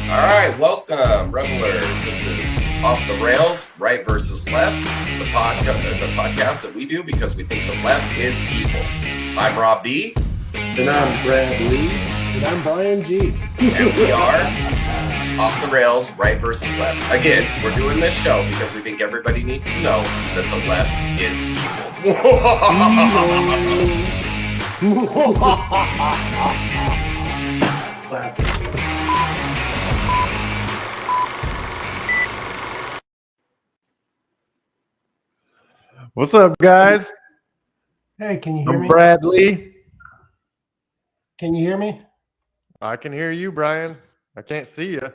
All right, welcome, revelers. This is Off the Rails, Right versus Left, the podcast that we do because we think the left is evil. I'm Rob B. And I'm Brad Lee. And I'm Brian G. And we are Off the Rails, Right versus Left. Again, we're doing this show because we think everybody needs to know that the left is Classic. What's up, guys? Hey, can you hear I'm me? Brad Lee. Can you hear me? I can hear you, Brian. I can't see you.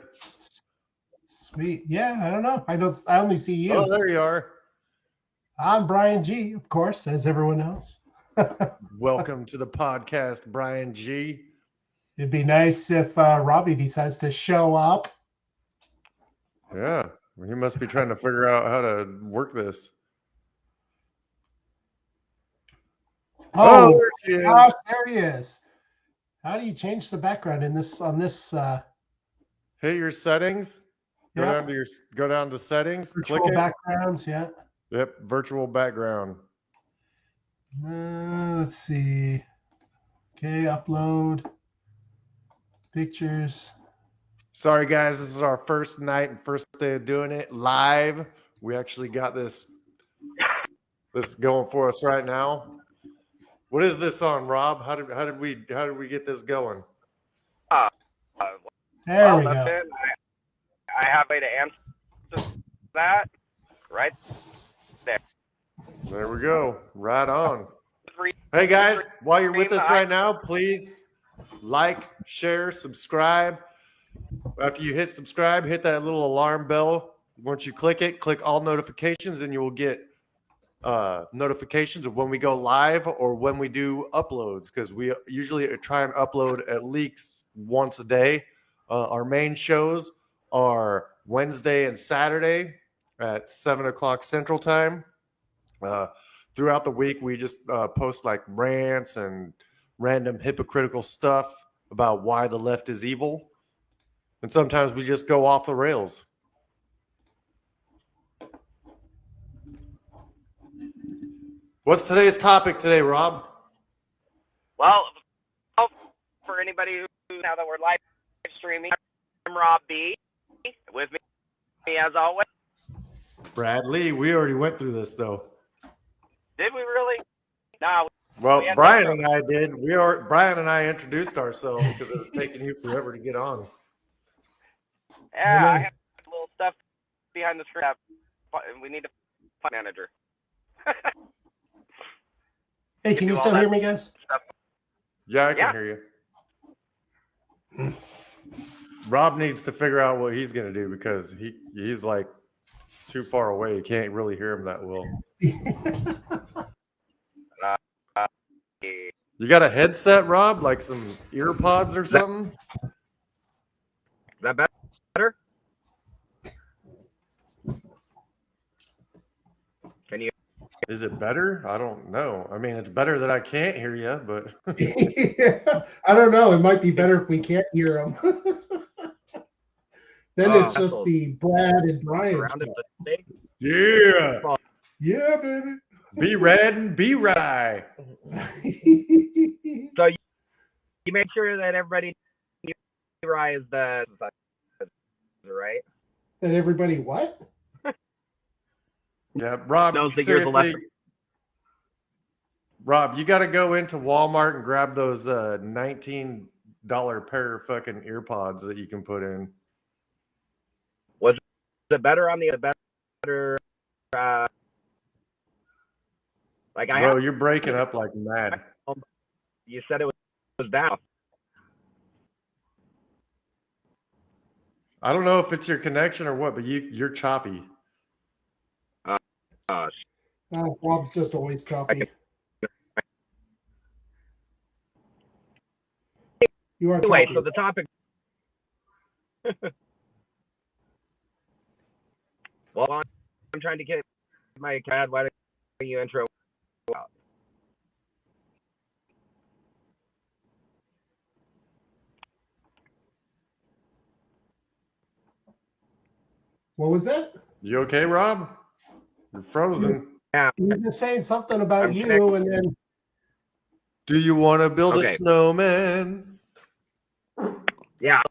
Sweet. Yeah, I don't know. I only see you. Oh, there you are. I'm Brian G, of course, as everyone knows. Welcome to the podcast, Brian G. It'd be nice if Robbie decides to show up. Yeah, he must be trying to figure out how to work this. Oh, there she is. gosh, there he is. How do you change the background in this on this Hit your settings. yeah, Go down to settings. virtual Click it. backgrounds? Yeah. Yep, virtual background. Let's see. Okay, upload pictures. Sorry, guys. This is our first night and first day of doing it live. We actually got this going for us right now. What is this on, Rob? How did we get this going? There we go. I have a way to answer that right there. There we go. Right on. Hey, guys, while you're with us right now, please like, share, subscribe. After you hit subscribe, hit that little alarm bell. Once you click it, click all notifications, and you will get notifications of when we go live or when we do uploads, because we usually try and upload at least once a day. Our main shows are Wednesday and Saturday at 7 o'clock Central Time. Throughout the week, we just post like rants and random hypocritical stuff about why the left is evil. And sometimes we just go off the rails. What's today's topic today, Rob? Well, for anybody who, now that we're live streaming, I'm Rob B. With me as always. Brad Lee. We already went through this, though. Did we really? No. Well, Brian and I did. Brian and I introduced ourselves because it was taking you forever to get on. Yeah, I have a little stuff behind the screen. We need a manager. Hey, can you still hear me, guys? Yeah, I can hear you. Rob needs to figure out what he's going to do because he's like too far away. You can't really hear him that well. You got a headset, Rob? Like some ear pods or something? Is that better? Can you? Is it better? I don't know. I mean, it's better that I can't hear you, but Yeah, I don't know. It might be better if we can't hear him. Then it's just the Brad and Brian stuff. Yeah. Yeah, baby. Be red and be rye. So you make sure that everybody is the right. And everybody what? Yeah, Rob, seriously, Rob, you got to go into Walmart and grab those $19 pair of fucking ear pods that you can put in. Was it better on the better? Like Bro, you're breaking up like mad. You said it was down. I don't know if it's your connection or what, but you're choppy. Bob's just always choppy. You are Anyway, choppy. so the topic. Well, I'm trying to get my CAD. Why don't you intro? What was that? You okay, Rob? You're frozen. Yeah. You were just saying something about I'm you, connected. and then Do you want to build a Okay. snowman? Yeah, I'll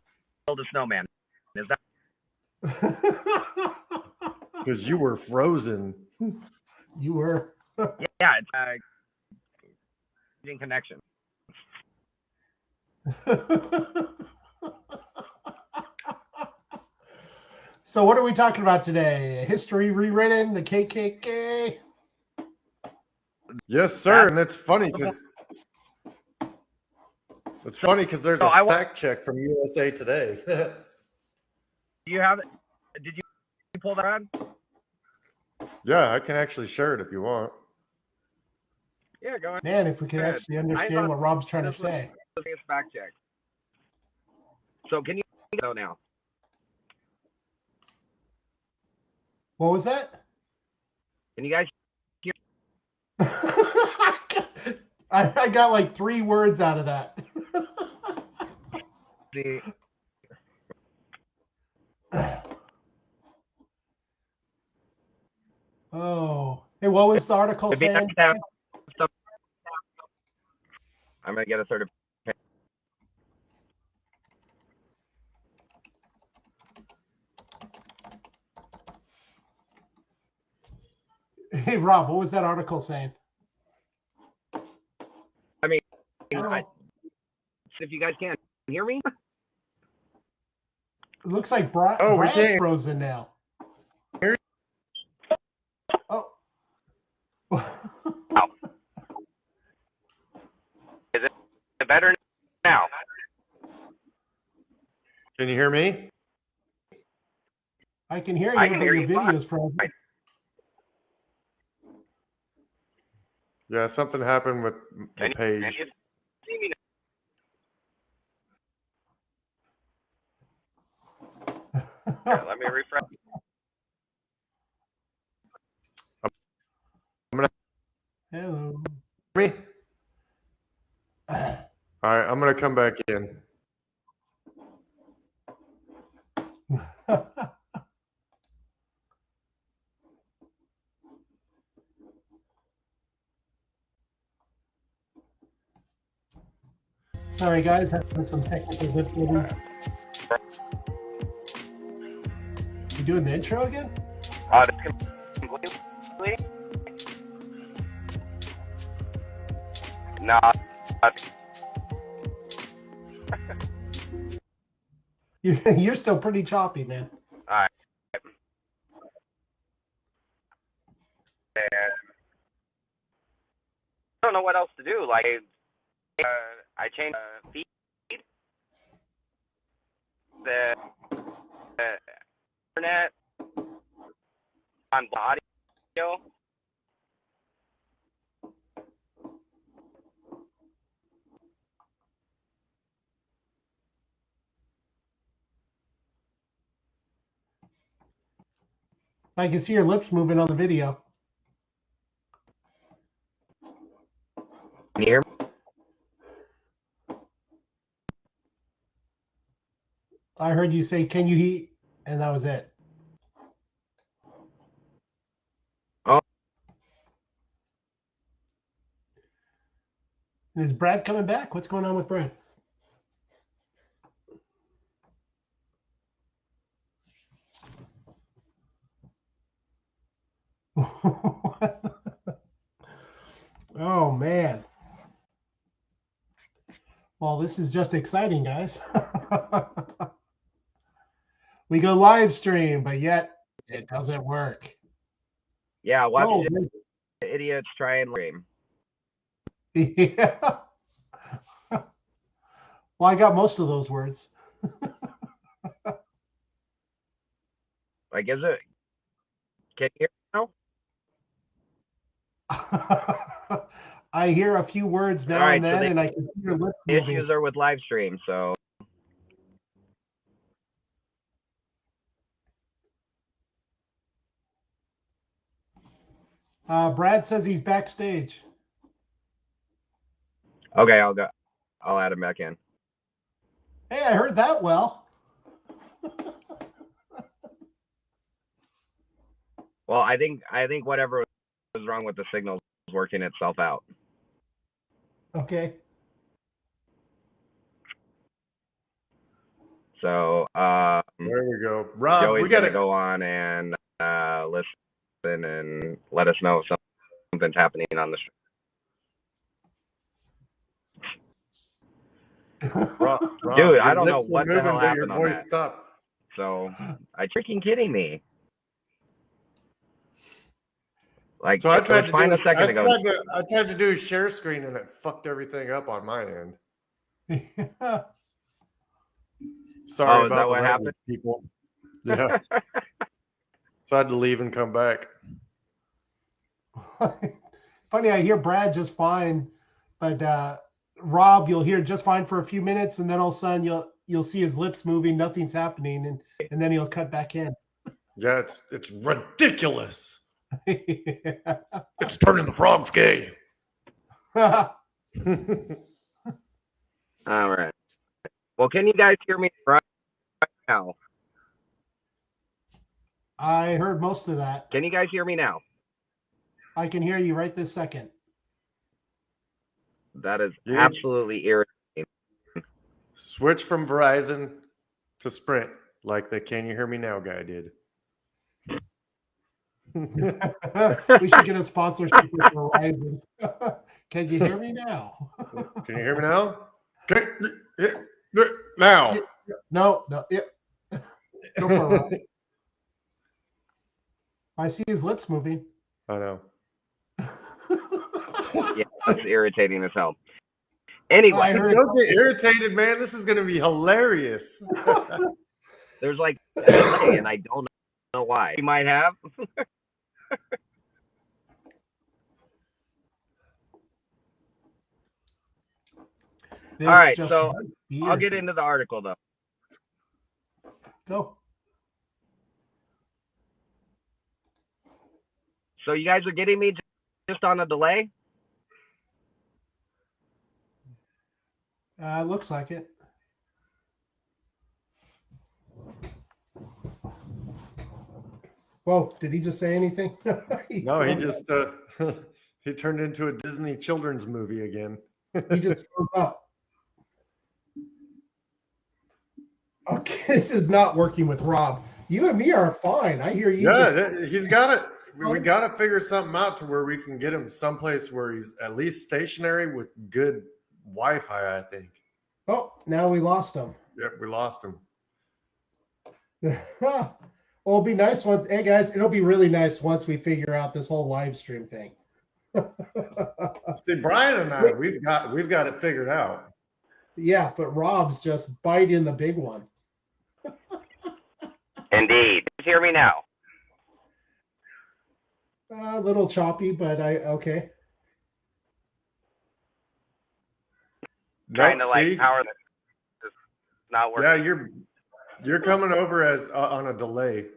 build a snowman. Is that Because you were frozen. you were. yeah, it's connection. So what are we talking about today? History rewritten, the KKK? Yes, sir. And it's funny because there's So a fact check from USA Today. Do you have it? Did you pull that on? Yeah, I can actually share it if you want. Yeah, go ahead. Man, if we could actually understand what Rob's trying to say. Fact check. So can you go now? What was that? Can you guys hear? I got like 3 words out of that. The Oh. Hey, what was the article saying? I'm gonna get a third. Hey, Rob, what was that article saying? I mean, Oh. if you guys can't hear me, It looks like Brad's frozen now. Oh. is it better now? Can you hear me? I can hear you, I can but hear your you video's frozen. Yeah, something happened with the Can page. you see me now? Let me refresh. Hello. Me? All right, I'm gonna come back in. Sorry, guys, having some technical difficulties. You doing the intro again? Completely. No. You're still pretty choppy, man. All right. I don't know what else to do. Like, I changed the feed, the internet on audio. I can see your lips moving on the video. Can you hear me? I heard you say, "Can you heat?" and that was it. Oh. Is Brad coming back? What's going on with Brad? Oh, man. Well, this is just exciting, guys. We go live stream, but yet it doesn't work. Yeah, watch the idiots try and stream. Yeah. Well, I got most of those words. Like, is it? Can you hear me now? I hear a few words now and then, and I can see your lips moving. Issues are with live stream, so. Brad says he's backstage. Okay, I'll go. I'll add him back in. Hey, I heard that well. Well, I think whatever was wrong with the signal is working itself out. Okay. So There we go. Rob, Joey's we got gonna to go on and listen and let us know if something's happening on the street. Rob, Dude, your I don't know lips are what the moving, hell but your happened on voice that. stopped. So, are you freaking kidding me? Like, So I it tried was to fine do a second ago. I tried to do a share screen and it fucked everything up on my end. Sorry Oh, is about that the what language, happened? people. Yeah. So I had to leave and come back. Funny, I hear Brad just fine, but Rob, you'll hear just fine for a few minutes, and then all of a sudden you'll see his lips moving, nothing's happening, and then he'll cut back in. Yeah, it's ridiculous. It's turning the frogs gay. All right. Well, can you guys hear me right now? I heard most of that. Can you guys hear me now? I can hear you right this second. That is absolutely irritating. Switch from Verizon to Sprint like the "Can you hear me now" guy did. We should get a sponsorship with Verizon. Can you hear me now? Can you hear me now? Now. No. Yeah. Go for it. I see his lips moving. I know. Yeah, that's irritating as hell. Anyway, don't get irritated, man. This is going to be hilarious. There's like a delay, and I don't know why. You might have. All right, so I'll get into the article though. Go. So you guys are getting me just on a delay? Looks like it. Whoa, did he just say anything? No, he just he turned into a Disney children's movie again. He just froze up. Okay, this is not working with Rob. You and me are fine. I hear you. Yeah, he's got it. We got to figure something out to where we can get him someplace where he's at least stationary with good Wi-Fi, I think. Oh, now we lost him. Yep, we lost him. Well, it'll be nice once. Hey guys, it'll be really nice once we figure out this whole live stream thing. See, Brian and I, we've got it figured out. Yeah, but Rob's just biting the big one. Indeed. Hear me now. A little choppy, but okay. Trying to like power this is not working. Yeah, you're coming over as on a delay.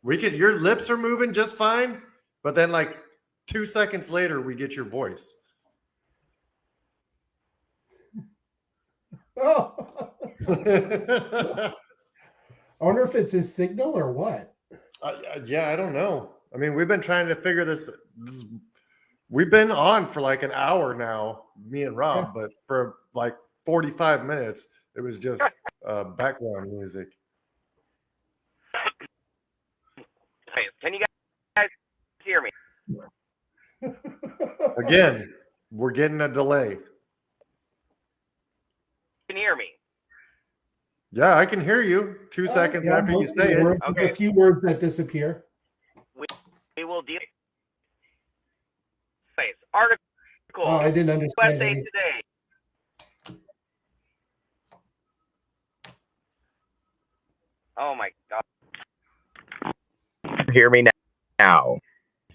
Your lips are moving just fine, but then like 2 seconds later we get your voice. Oh. I wonder if it's his signal or what. Yeah, I don't know. I mean, we've been trying to figure this. We've been on for like an hour now, me and Rob, but for like 45 minutes, it was just background music. Can you guys hear me? Again, we're getting a delay. Can you hear me? Yeah, I can hear you 2 seconds after you say it. Okay. A few words that disappear. We will deal. Article. Oh, I didn't understand. USA Today. Oh my God. Hear me now.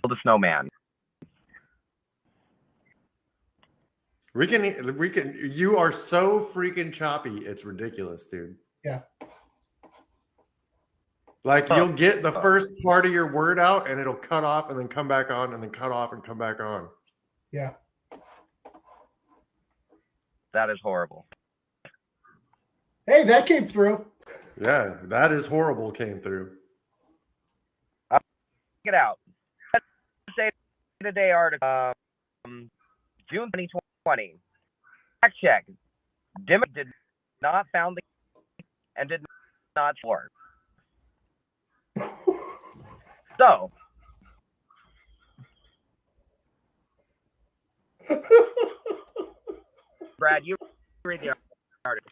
The snowman. We can. You are so freaking choppy. It's ridiculous, dude. Yeah. Like you'll get the first part of your word out and it'll cut off and then come back on and then cut off and come back on. Yeah. That is horrible. Hey, that came through. Yeah, that is horrible came through. You it out. USA Today article, June 2020. Fact check. Democrats did not found the and did not support. So, Brad, you read the article.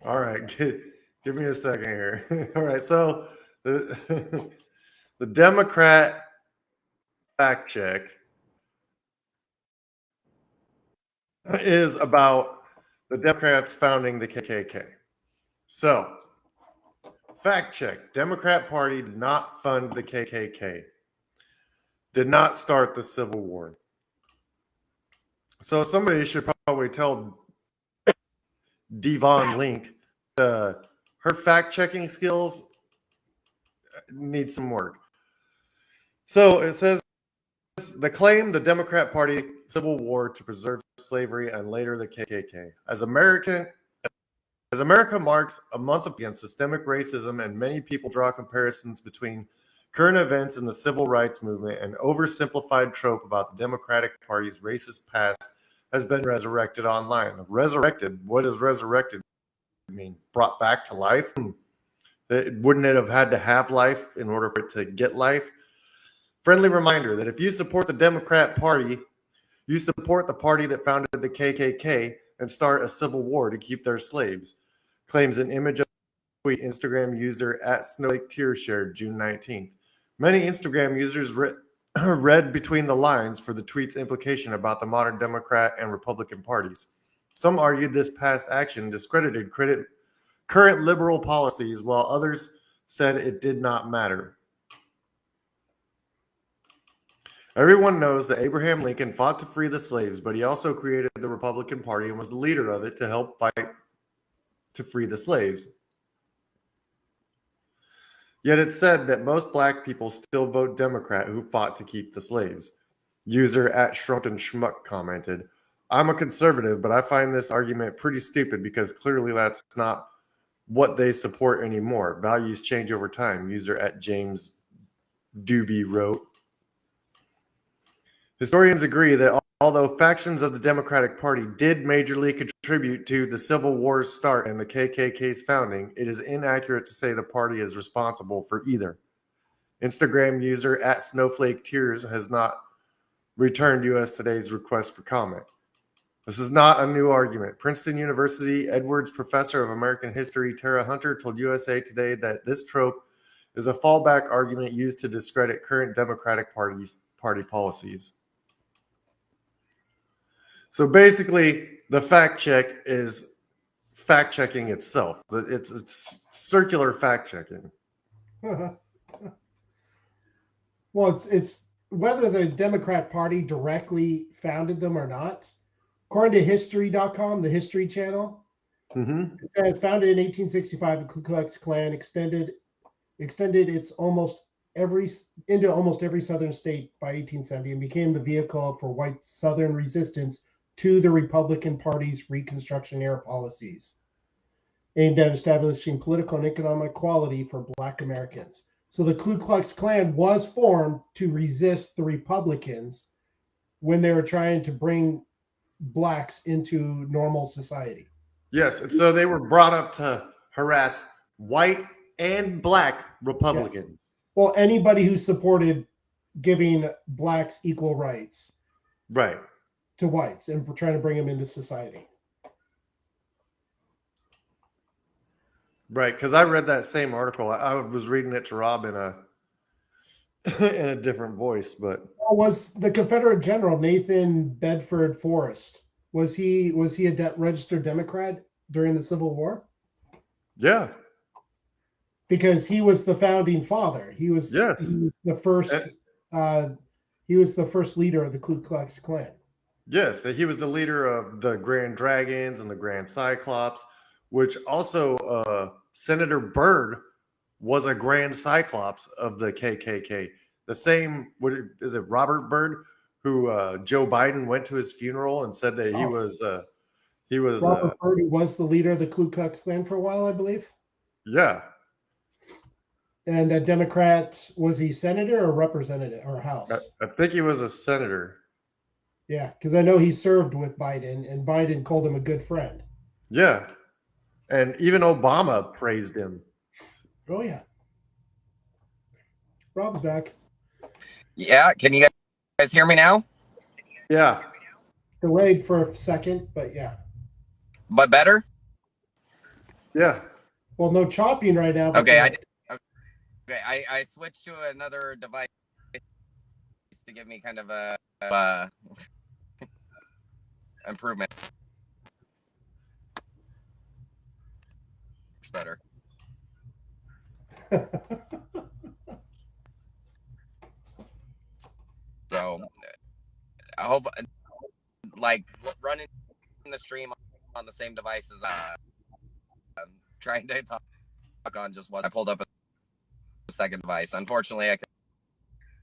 All right, give me a second here. All right, so the Democrat fact check is about the Democrats founding the KKK. So, fact check: Democrat Party did not fund the KKK. Did not start the Civil War. So somebody should probably tell Devon Link her fact-checking skills need some work. So it says the claim the Democrat Party Civil War to preserve slavery and later the KKK. As America marks a month against systemic racism and many people draw comparisons between current events and the civil rights movement, an oversimplified trope about the Democratic Party's racist past has been resurrected online. Resurrected? What does resurrected mean? Brought back to life? Wouldn't it have had to have life in order for it to get life? Friendly reminder that if you support the Democrat Party, you support the party that founded the KKK and start a civil war to keep their slaves, claims an image of the tweet Instagram user @snowflakes shared June 19th. Many Instagram users read between the lines for the tweet's implication about the modern Democrat and Republican parties. Some argued this past action discredited current liberal policies, while others said it did not matter. Everyone knows that Abraham Lincoln fought to free the slaves, but he also created the Republican Party and was the leader of it to help fight to free the slaves. Yet it's said that most black people still vote Democrat who fought to keep the slaves. User @ShrunkenSchmuck commented, I'm a conservative, but I find this argument pretty stupid because clearly that's not what they support anymore. Values change over time. User @JamesDoobie wrote. Historians agree that although factions of the Democratic Party did majorly contribute to the Civil War's start and the KKK's founding, it is inaccurate to say the party is responsible for either. Instagram user @SnowflakeTears has not returned US Today's request for comment. This is not a new argument. Princeton University Edwards professor of American history Tara Hunter told USA Today that this trope is a fallback argument used to discredit current Democratic Party policies. So basically, the fact check is fact checking itself. It's circular fact checking. Well, it's whether the Democrat Party directly founded them or not. According to History.com, the History Channel, it says founded in 1865, the Ku Klux Klan extended its into almost every southern state by 1870 and became the vehicle for white Southern resistance to the Republican Party's Reconstruction era policies, aimed at establishing political and economic equality for Black Americans. So the Ku Klux Klan was formed to resist the Republicans when they were trying to bring Blacks into normal society. Yes, and so they were brought up to harass white and Black Republicans. Yes. Well, anybody who supported giving Blacks equal rights. Right. To whites and trying to bring them into society. Right, because I read that same article. I was reading it to Rob in a different voice, but was the Confederate General Nathan Bedford Forrest, was he a registered Democrat during the Civil War? Yeah, because he was the founding father. He was the first. He was the first leader of the Ku Klux Klan. Yes, he was the leader of the Grand Dragons and the Grand Cyclops, which also Senator Byrd was a Grand Cyclops of the KKK. The same, what is it, Robert Byrd, who Joe Biden went to his funeral and said that he was Robert Byrd was the leader of the Ku Klux Klan for a while, I believe. Yeah. And a Democrat, was he senator or representative or House? I think he was a senator. Yeah, because I know he served with Biden, and Biden called him a good friend. Yeah. And even Obama praised him. Oh, yeah. Rob's back. Yeah, can you guys hear me now? Yeah. Delayed for a second, but yeah. But better? Yeah. Well, no chopping right now. But Okay, I switched to another device to give me kind of a improvement. It's better. So I hope, like, running the stream on the same device as trying to talk on just what I pulled up a second device. Unfortunately, I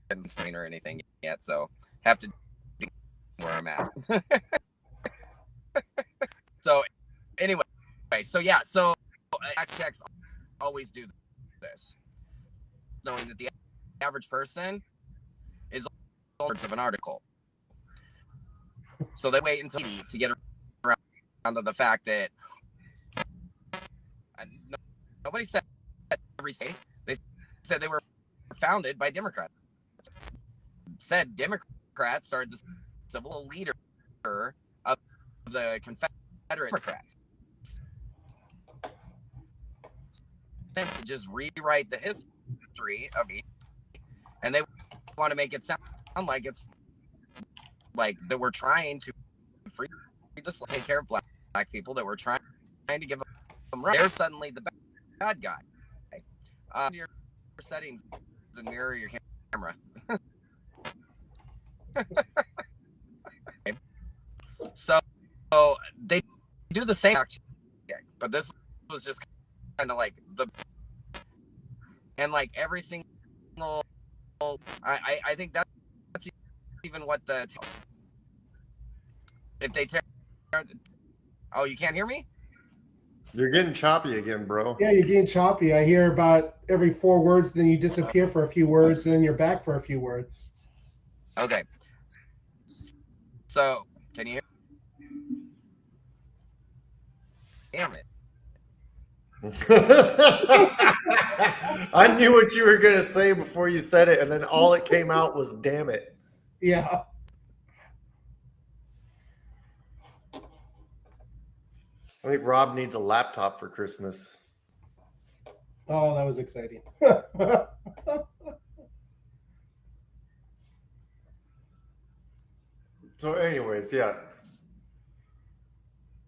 couldn't screen or anything yet, so have to where I'm at. So anyway, so fact checks always do this, knowing that the average person is words of an article. So they wait until to get around to the fact that nobody said every state. They said they were founded by Democrats. Said Democrats started the civil leader of the Confederate Democrats. To just rewrite the history of it, and they want to make it sound like it's like that we're trying to free the slaves, take care of black people, that we're trying to give them rights. They're suddenly the bad guy. Your settings and mirror your camera. So they do the same, but this was just kind of like like every single. I think that's even what if they tear. Oh, you can't hear me? You're getting choppy again, bro. Yeah, you're getting choppy. I hear about every 4 words, then you disappear for a few words, and then you're back for a few words. Okay. So, can you hear? Damn it. I knew what you were going to say before you said it, and then all it came out was damn it. Yeah. I think Rob needs a laptop for Christmas. Oh, that was exciting. So anyways, yeah.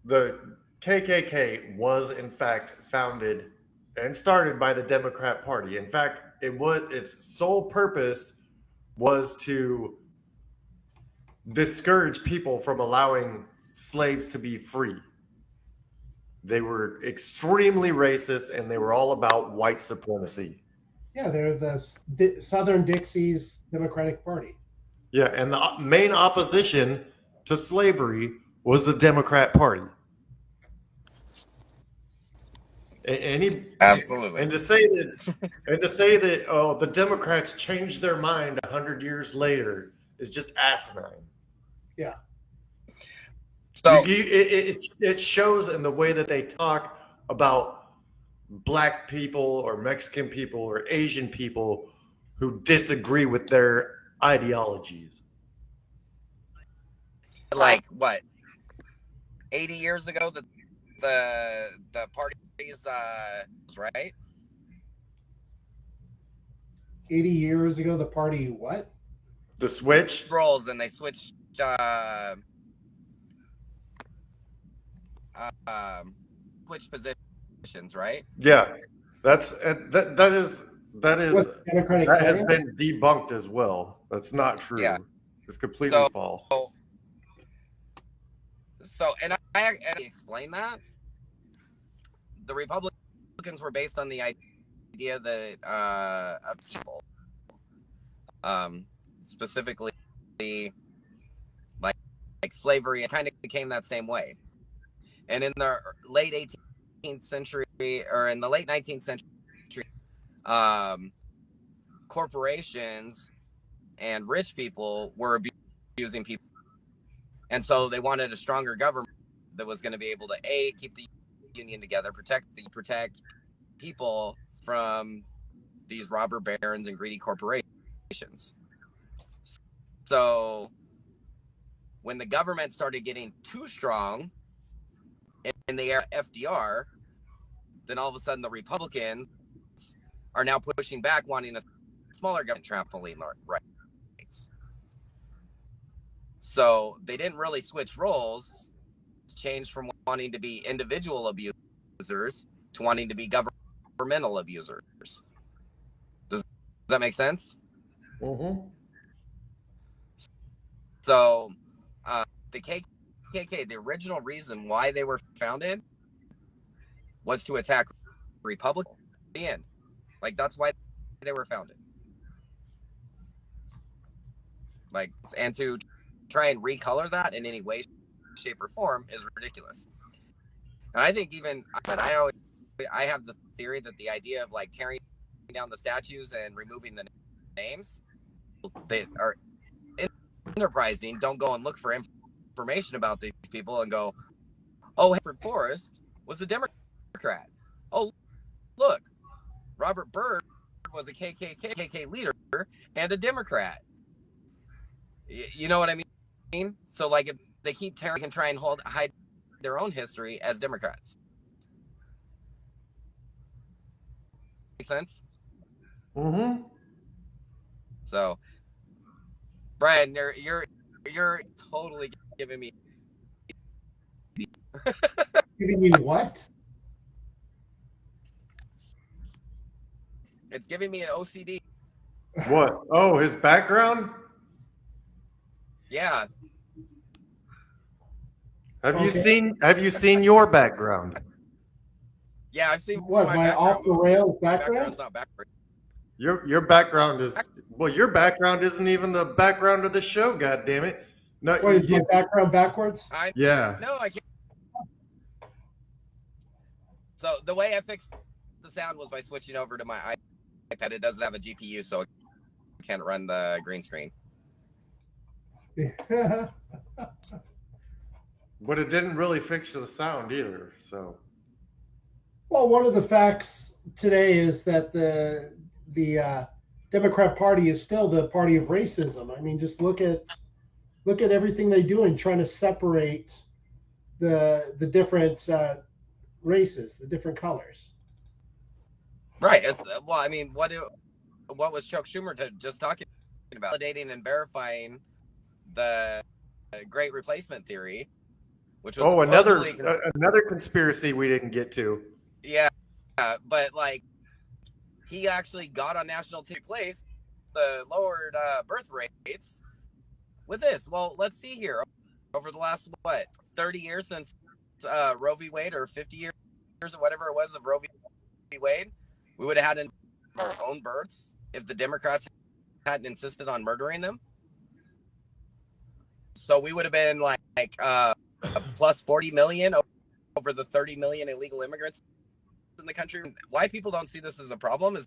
The KKK was in fact founded and started by the Democrat Party. In fact, its sole purpose was to discourage people from allowing slaves to be free. They were extremely racist, and they were all about white supremacy. Yeah, they're the Southern Dixie's Democratic Party. Yeah, and the main opposition to slavery was the Democrat Party. Absolutely. And to say that oh, the Democrats changed their mind 100 years later is just asinine. Yeah. So it shows in the way that they talk about black people or Mexican people or Asian people who disagree with their ideologies. Like what? 80 years ago, the parties, right? 80 years ago, the party what? The switch roles, and they switched switch positions, right? Yeah, that is Democratic that has Party? been debunked as well. That's not true. Yeah. It's completely false. So, and I explained that the Republicans were based on the idea that of people, specifically like slavery. It kind of became that same way. And in the late 18th century, or in the late 19th century, corporations and rich people were abusing people. And so they wanted a stronger government that was going to be able to keep the union together, protect people from these robber barons and greedy corporations. So when the government started getting too strong in the era of FDR, then all of a sudden the Republicans are now pushing back, wanting a smaller government trampoline rights. So they didn't really switch roles, changed from wanting to be individual abusers to wanting to be governmental abusers. Does that make sense? Mm-hmm. So the KKK, the original reason why they were founded was to attack Republicans. The end. Like, that's why they were founded. Like, and to try and recolor that in any way, shape, or form is ridiculous. And I think I have the theory that the idea of like tearing down the statues and removing the names, they are enterprising. Don't go and look for information about these people and go, oh, Hanford Forrest was a Democrat. Oh, look, Robert Byrd was a KKK leader and a Democrat. You know what I mean? So like if they keep tearing and try and hide their own history as Democrats. Make sense? Mm-hmm. So, Brian, you're totally giving me Giving you what? It's giving me an OCD. What? Oh, his background? Yeah. Have you seen your background? Yeah, I've seen What, my off the rails background? Background's not backwards. Your background is your background isn't even the background of the show. God damn it! No, Wait, is my background backwards? yeah. No, I can't. So the way I fixed the sound was by switching over to my iPad. It doesn't have a GPU, so it can't run the green screen. But it didn't really fix the sound either. So, Well, one of the facts today is that the Democrat Party is still the party of racism. I mean, just look at everything they do in trying to separate the different races, the different colors. Right. Well, I mean, what was Chuck Schumer just talking about? Validating and verifying the Great Replacement theory, which was another conspiracy we didn't get to. Yeah, but like he actually got on national TV place the lowered birth rates with this. Well, let's see here. Over the last 30 years since Roe v. Wade, or 50 years or whatever it was of Roe v. Wade, we would have had our own births if the Democrats hadn't insisted on murdering them. So we would have been like plus 40 million over the 30 million illegal immigrants in the country. Why people don't see this as a problem is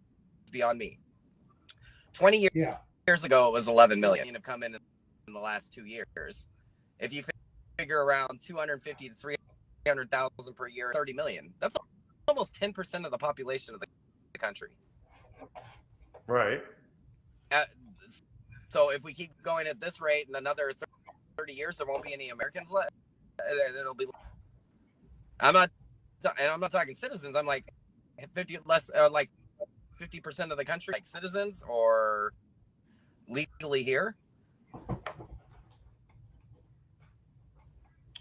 beyond me. 20 years ago, it was 11 million have come in the last 2 years. If you figure around 250 to 300,000 per year, 30 million, that's almost 10% of the population of the country. Right. So if we keep going at this rate in another 30 years, there won't be any Americans left. It'll be. I'm not talking citizens. I'm like 50% of the country, like citizens or legally here.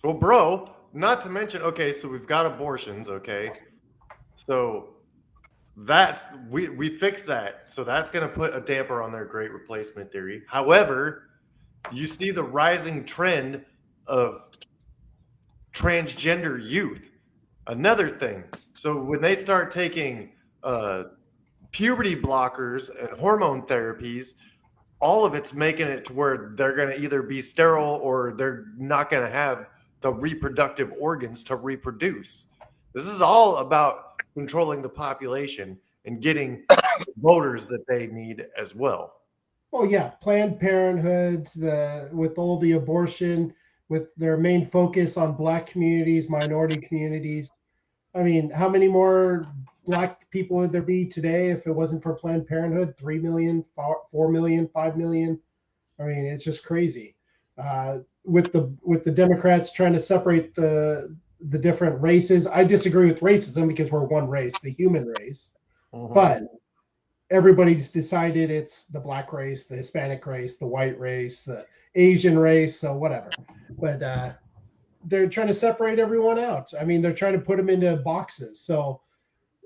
Well, bro, not to mention, okay, so we've got abortions, okay? So we fixed that. So that's going to put a damper on their Great Replacement theory. However, you see the rising trend of transgender youth. Another thing. So when they start taking puberty blockers and hormone therapies, all of it's making it to where they're going to either be sterile or they're not going to have the reproductive organs to reproduce. This is all about controlling the population and getting voters that they need as well. Oh yeah, Planned Parenthood, with all the abortion, with their main focus on Black communities, minority communities. I mean, how many more Black people would there be today if it wasn't for Planned Parenthood? 3 million, 4 million, 5 million. I mean, it's just crazy. With the Democrats trying to separate the different races, I disagree with racism because we're one race, the human race. Mm-hmm. But everybody's decided it's the Black race, the Hispanic race, the white race, the Asian race, so whatever. But they're trying to separate everyone out. I mean, they're trying to put them into boxes. So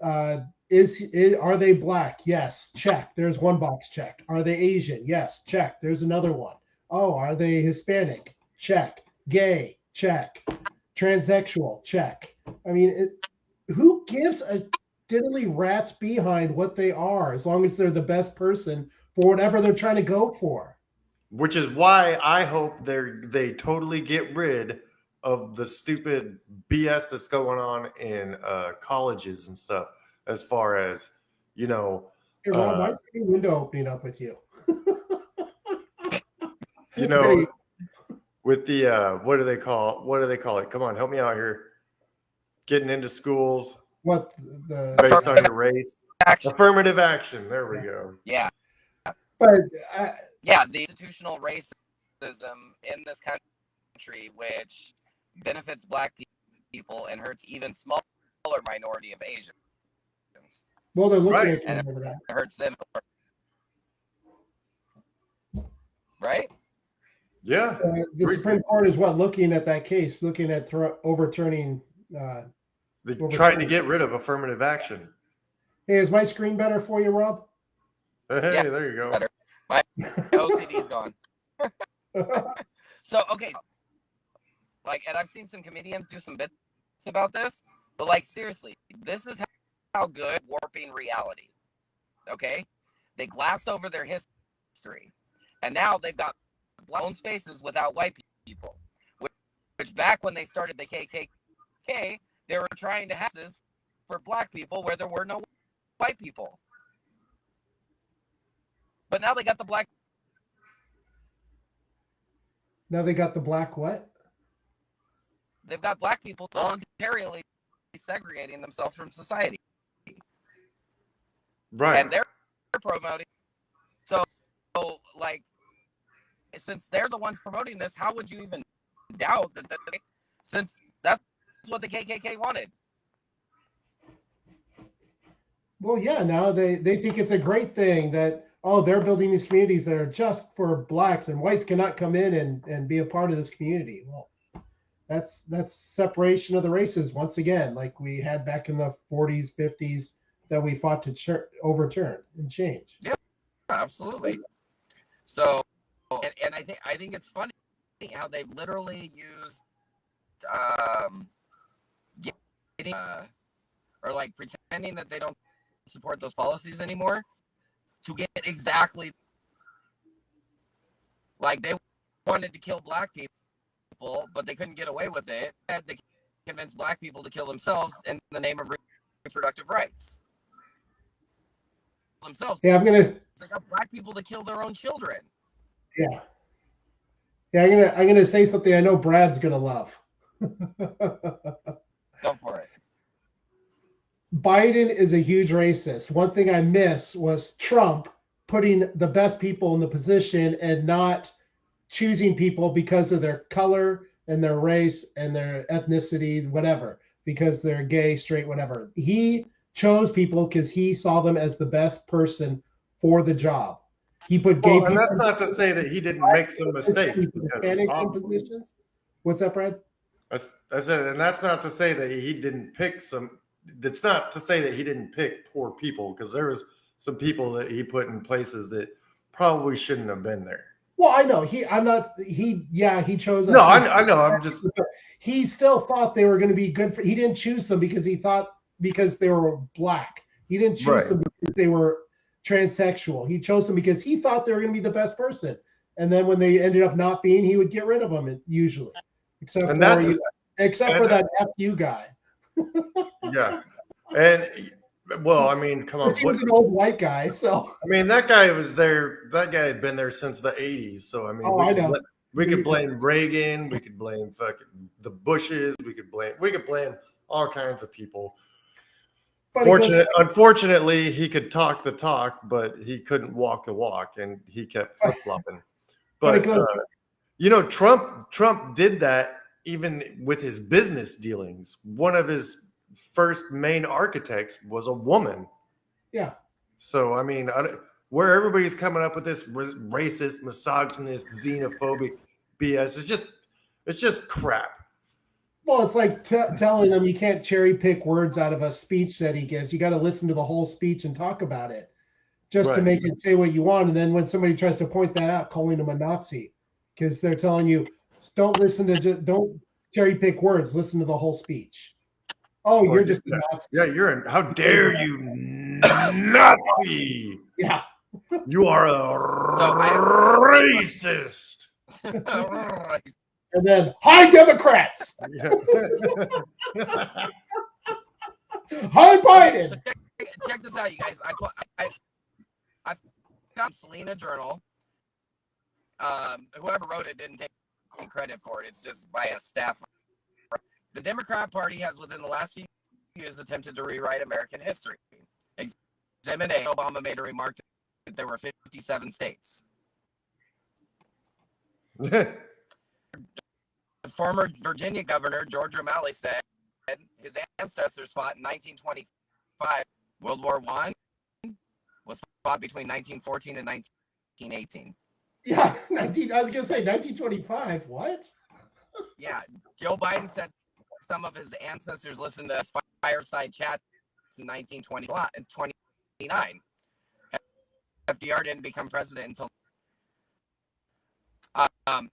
are they Black? Yes, check. There's one box checked. Are they Asian? Yes, check. There's another one. Oh, are they Hispanic? Check. Gay? Check. Transsexual? Check. I mean, who gives a diddly rat's behind what they are, as long as they're the best person for whatever they're trying to go for? Which is why I hope they totally get rid of the stupid BS that's going on in colleges and stuff. As far as, Hey, Rob, why is the window opening up with you? With the what do they call it? Come on, help me out here. Getting into schools. What based on your race? Affirmative action. There we go. Yeah. But the institutional racism in this country, which benefits Black people and hurts even smaller minority of Asians. Well, they're looking right. at you over that. It hurts them. Right? Yeah. The Supreme Court is looking at that case, looking at overturning. They're trying to get rid of affirmative action. Hey, is my screen better for you, Rob? Hey, there you go. Better. My OCD's gone. So, okay. And I've seen some comedians do some bits about this, but seriously, this is how good warping reality. Okay? They glass over their history, and now they've got blown spaces without white people, which back when they started the KKK, they were trying to have this for Black people where there were no white people. But now they got the Black. Now they got the Black what? They've got Black people voluntarily segregating themselves from society. Right. And they're promoting. So, since they're the ones promoting this, how would you even doubt that since that's what the KKK wanted? Well, yeah, now they think it's a great thing that, they're building these communities that are just for Blacks and whites cannot come in and be a part of this community. Well, that's separation of the races once again, like we had back in the 40s, 50s, that we fought to overturn and change. Yeah, absolutely. So, and I think it's funny how they've literally used pretending that they don't support those policies anymore to get exactly they wanted to kill Black people, but they couldn't get away with it. And they convinced Black people to kill themselves in the name of reproductive rights. Themselves. Yeah, they got Black people to kill their own children. Yeah. Yeah, I'm gonna say something I know Brad's gonna love. Go for it. Biden is a huge racist. One thing I miss was Trump putting the best people in the position and not choosing people because of their color and their race and their ethnicity, whatever, because they're gay, straight, whatever. He chose people because he saw them as the best person for the job. He put gay people. And that's not to say that he didn't make some mistakes. Positions. What's up, Brad? I said, and that's not to say that he didn't pick some. It's not to say that he didn't pick poor people, because there was some people that he put in places that probably shouldn't have been there. Well, I know he chose. No, I know. I'm just. He still thought they were going to be good for. He didn't choose them because they were Black. He didn't choose them because they were transsexual. He chose them because he thought they were going to be the best person. And then when they ended up not being, he would get rid of them usually, except for that FU guy. Yeah, and Well, I mean, come on. He was an old white guy, so. I mean, that guy was there. That guy had been there since the '80s. So I mean, I know. We could blame Reagan. We could blame fucking the Bushes. We could blame all kinds of people. Unfortunately, he could talk the talk, but he couldn't walk the walk, and he kept flip flopping. But Trump did that even with his business dealings. One of his first main architects was a woman. Yeah. So I mean, where everybody's coming up with this racist, misogynist, xenophobic BS, it's just crap. Well, it's like telling them you can't cherry pick words out of a speech that he gives. You got to listen to the whole speech and talk about it, just to make it say what you want. And then when somebody tries to point that out, calling them a Nazi, because they're telling you don't cherry pick words. Listen to the whole speach. Oh, you're just a Nazi. Yeah, how dare you, Nazi? Yeah. You are a racist. And then, hi, Democrats. Hi, Biden. So check this out, you guys. I found Selena Journal. Whoever wrote it didn't take credit for it. It's just by a staff. The Democrat Party has, within the last few years, attempted to rewrite American history. Exhibit A, Obama made a remark that there were 57 states. Former Virginia Governor George O'Malley said his ancestors fought in 1925. World War I was fought between 1914 and 1918. Yeah, I was going to say 1925. What? Yeah, Joe Biden said some of his ancestors listened to fireside chats in 1929. FDR didn't become president until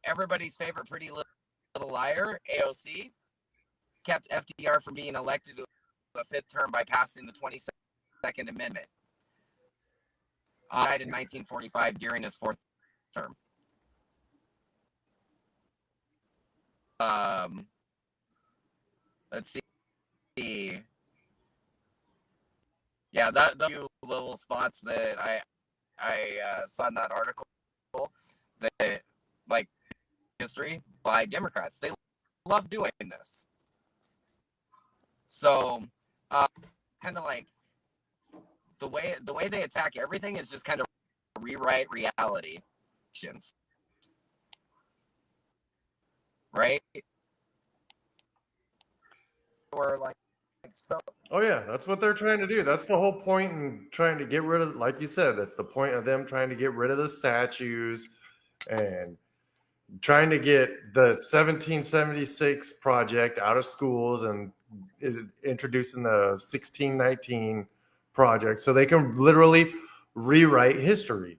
everybody's favorite Pretty Little Liar, AOC, kept FDR from being elected to a fifth term by passing the 22nd Amendment. Died in 1945 during his fourth term. Let's see. Yeah, the few little spots that I saw in that article that, like, history by Democrats. They love doing this. So, kind of like the way they attack everything is just kind of rewrite reality, right? Or like so. Oh yeah, that's what they're trying to do. That's the whole point in trying to get rid of, like you said, that's the point of them trying to get rid of the statues and trying to get the 1776 project out of schools and is introducing the 1619 project so they can literally rewrite history.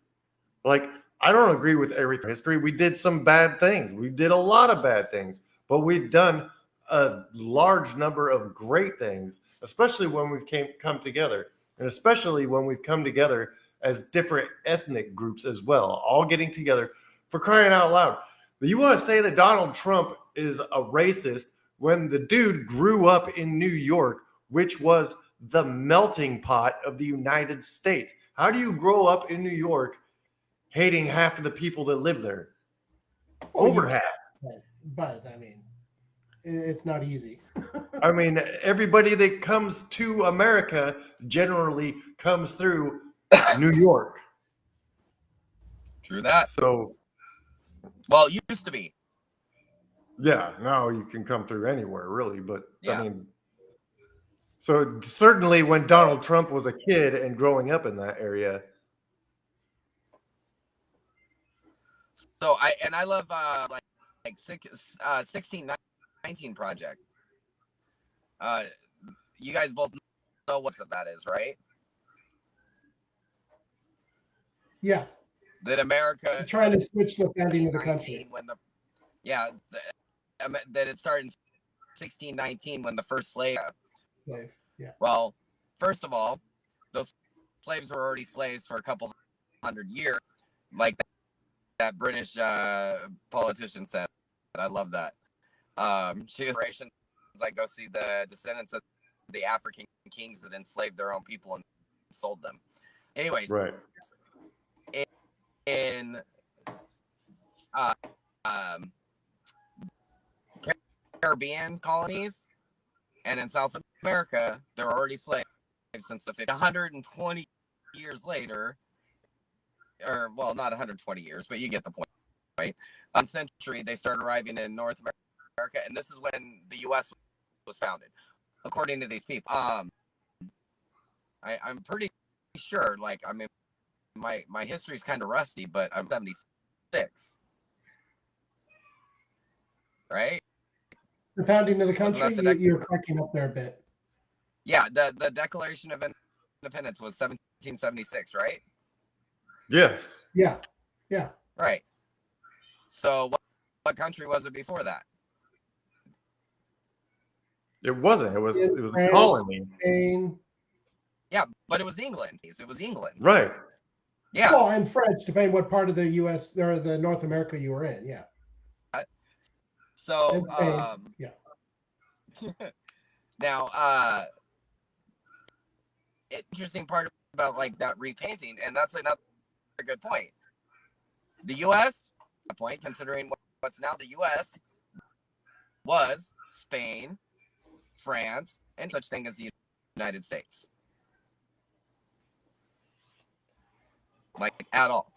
Like, I don't agree with everything history. We did some bad things. We did a lot of bad things, but we've done a large number of great things, especially when we've come together, and especially when we've come together as different ethnic groups as well, all getting together, for crying out loud. But you want to say that Donald Trump is a racist when the dude grew up in New York, which was the melting pot of the United States? How do you grow up in New York hating half of the people that live there? Over half. But I mean, it's not easy. I mean, everybody that comes to America generally comes through New York. True that. So, well, it used to be. Yeah, now you can come through anywhere, really. But yeah. I mean, so certainly when Donald Trump was a kid and growing up in that area. So I love like 1619 project. You guys both know what that is, right? Yeah. That America they're trying to switch the founding of the country. That it started in 1619 when the first slave. Yeah. Well, first of all, those slaves were already slaves for a couple hundred years, like that British politician said. I love that. She was like, go see the descendants of the African kings that enslaved their own people and sold them. Anyways, Right. In Caribbean colonies and in South America, there were already slaves since the 120 years later, or well, not 120 years, but you get the point, right? On century, they started arriving in North America, and this is when the U.S. was founded, according to these people. I'm pretty sure, like, I mean, my history is kind of rusty, but I'm 76, right? The founding of the country, you're cracking up there a bit. Yeah, the Declaration of Independence was 1776, right? Yes. Yeah. Right. So what country was it before that? It wasn't. It was France, a colony. Spain. Yeah, but it was England. It was England. Right. Yeah. Well, and French, depending what part of the U.S. or the North America you were in. Yeah. So yeah. Now, interesting part about like that repainting, and that's another good point. The U.S. a point, considering what's now the U.S. was Spain, France, and such thing as the United States. Like at all,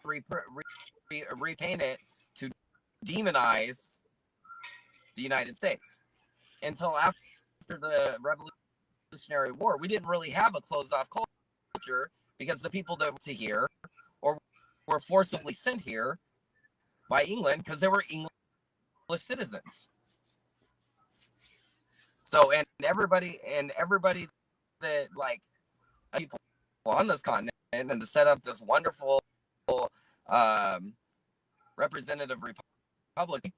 repaint it to demonize the United States. Until after the Revolutionary War, we didn't really have a closed-off culture because the people that were to here or were forcibly sent here by England because they were English citizens. So, and everybody that like people on this continent and to set up this wonderful representative republic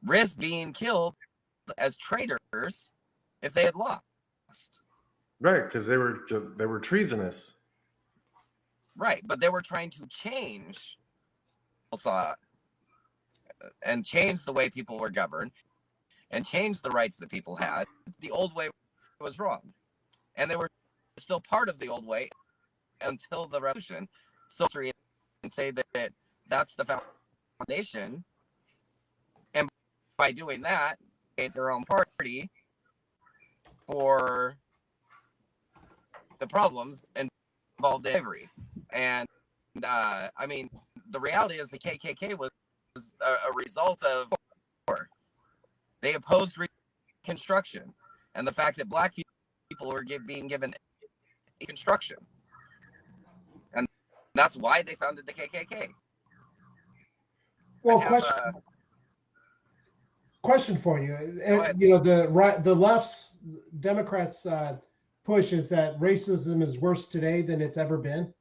risk being killed as traitors if they had lost. Right, because they were treasonous. Right, but they were trying to change and change the way people were governed and change the rights that people had. The old way was wrong, and they were still part of the old way until the revolution. So and say that that's the foundation, and by doing that, they made their own party for the problems involved in slavery. And I mean, the reality is the KKK was a result of war. They opposed Reconstruction and the fact that black people were being given Reconstruction. And that's why they founded the KKK. Well, question for you. You know, the left's Democrats' push is that racism is worse today than it's ever been.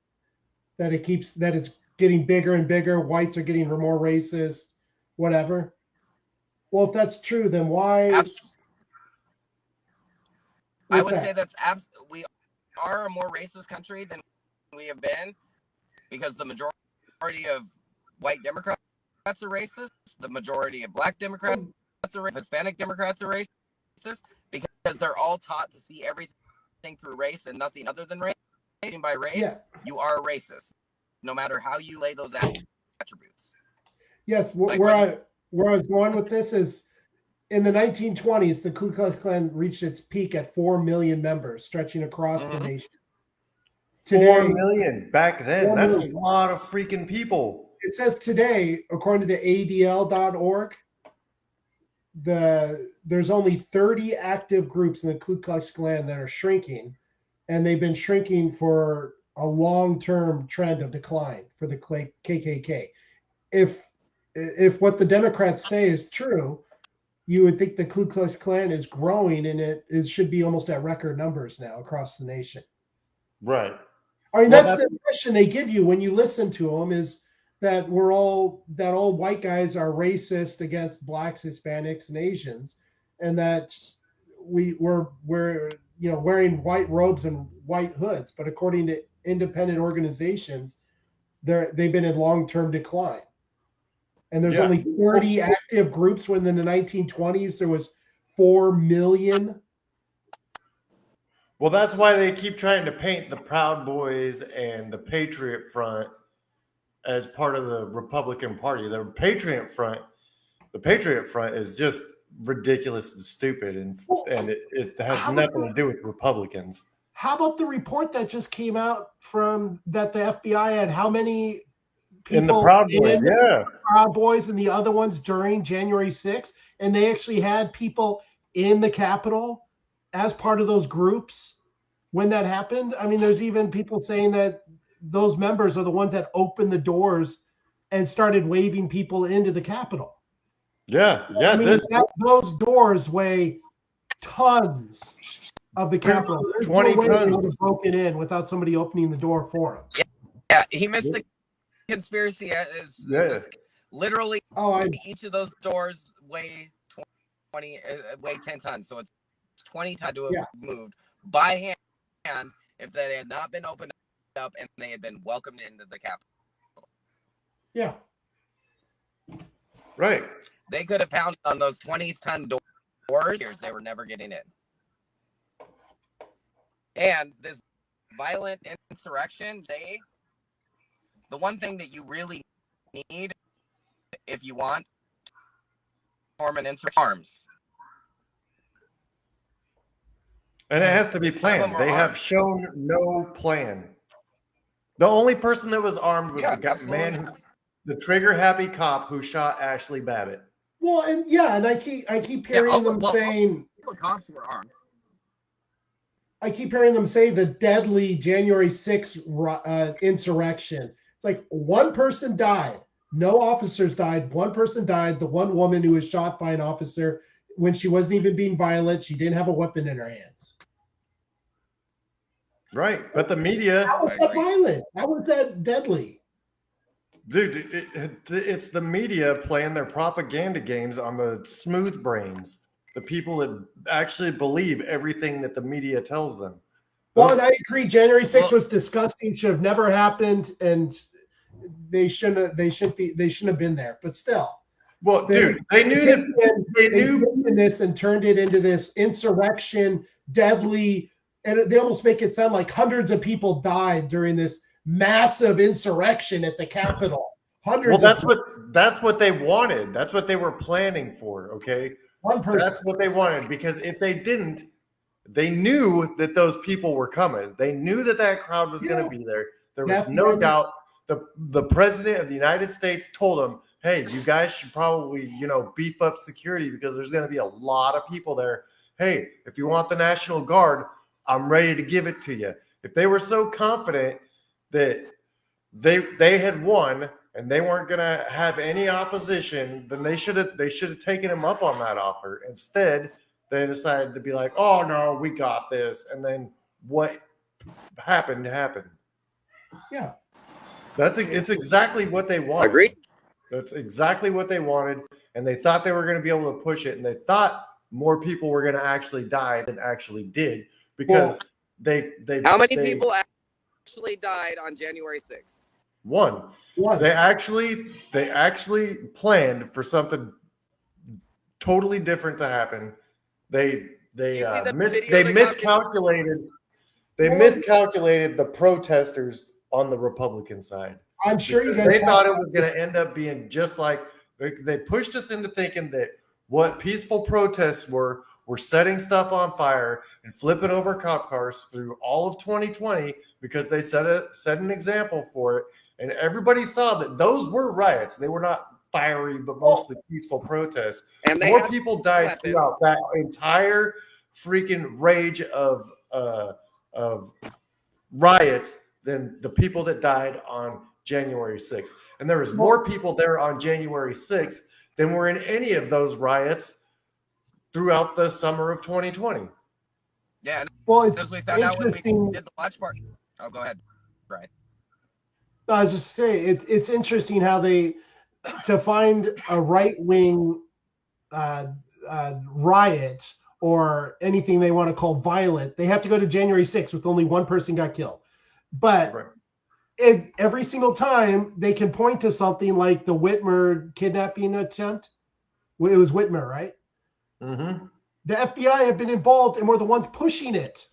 That it's getting bigger and bigger. Whites are getting more racist, whatever. Well, if that's true, then why? I would say we are a more racist country than we have been because the majority of white Democrats are racist. The majority of black Democrats are racist. Hispanic Democrats are racist because they're all taught to see everything through race and nothing other than race. By race, you are a racist, no matter how you lay those attributes. Yes, where I was going with this is in the 1920s, the Ku Klux Klan reached its peak at 4 million members, stretching across the nation. Today, 4 million back then. That's a lot of freaking people. It says today, according to the ADL.org, there's only 30 active groups in the Ku Klux Klan that are shrinking, and they've been shrinking for a long-term trend of decline for the KKK. If what the Democrats say is true, you would think the Ku Klux Klan is growing, and it should be almost at record numbers now across the nation. Right. I mean, that's the impression they give you when you listen to them, is that all white guys are racist against blacks, Hispanics, and Asians, and that we're wearing white robes and white hoods. But according to independent organizations, they've been in long-term decline. And there's only 30 active groups when in the 1920s there was 4 million. Well, that's why they keep trying to paint the Proud Boys and the Patriot Front as part of the Republican Party. The Patriot Front is just ridiculous and stupid, and it has nothing to do with Republicans. How about the report that just came out from that the FBI had how many people in the Proud Boys, Proud Boys and the other ones during January 6th, and they actually had people in the Capitol as part of those groups when that happened. I mean, there's even people saying that those members are the ones that opened the doors and started waving people into the Capitol. Yeah. I mean, those doors weigh tons of the Capitol. There's 20 no way tons. they would have broken in without somebody opening the door for them. Yeah, he missed the conspiracy. Is literally each of those doors weigh 10 tons. So it's 20 tons to have moved by hand if they had not been opened up and they had been welcomed into the Capitol. Yeah. Right. They could have pounded on those 20-ton doors. They were never getting in. And this violent insurrection, the one thing that you really need if you want to form an insurrection, arms. And it has to be planned. They have shown no plan. The only person that was armed was the trigger-happy cop who shot Ashley Babbitt. Well, and I keep hearing them saying the cops were armed. I keep hearing them say the deadly January 6th insurrection. It's like one person died. No officers died. One person died. The one woman who was shot by an officer when she wasn't even being violent. She didn't have a weapon in her hands. Right. But the media... How was that violent? How was that deadly? Dude, it's the media playing their propaganda games on the smooth brains. The people that actually believe everything that the media tells them. Well, and I agree. January 6th was disgusting. Should have never happened, and they shouldn't have been there. But still, well, they knew this and turned it into this insurrection, deadly, and they almost make it sound like hundreds of people died during this massive insurrection at the Capitol. Well, that's what they wanted. That's what they were planning for. Okay. One person. That's what they wanted, because if they didn't, they knew that those people were coming. They knew that crowd was going to be there. There was no doubt. The president of the United States told them, hey, you guys should probably, beef up security because there's going to be a lot of people there. Hey, if you want the National Guard, I'm ready to give it to you. If they were so confident that they had won and they weren't going to have any opposition, then they should have taken him up on that offer. Instead, they decided to be like, oh, no, we got this. And then what happened. Yeah. It's exactly what they wanted. Agreed. That's exactly what they wanted. And they thought they were going to be able to push it. And they thought more people were going to actually die than actually did, because they How many people actually died on January 6th? One. They actually planned for something totally different to happen. They miscalculated. They miscalculated the protesters on the Republican side. I'm sure they thought it was going to end up being just like they pushed us into thinking that what peaceful protests were setting stuff on fire and flipping over cop cars through all of 2020 because they set an example for it. And everybody saw that those were riots. They were not fiery, but mostly peaceful protests. And more people died throughout that entire freaking rage of riots than the people that died on January 6th. And there was more people there on January 6th than were in any of those riots throughout the summer of 2020. Yeah. Well, because we found out when we did the watch party. Oh, go ahead. Right. I was just saying, it's interesting how to find a right-wing riot or anything they want to call violent, they have to go to January 6th with only one person got killed. But every single time they can point to something like the Whitmer kidnapping attempt. It was Whitmer, right? Mm-hmm. The FBI have been involved and were the ones pushing it.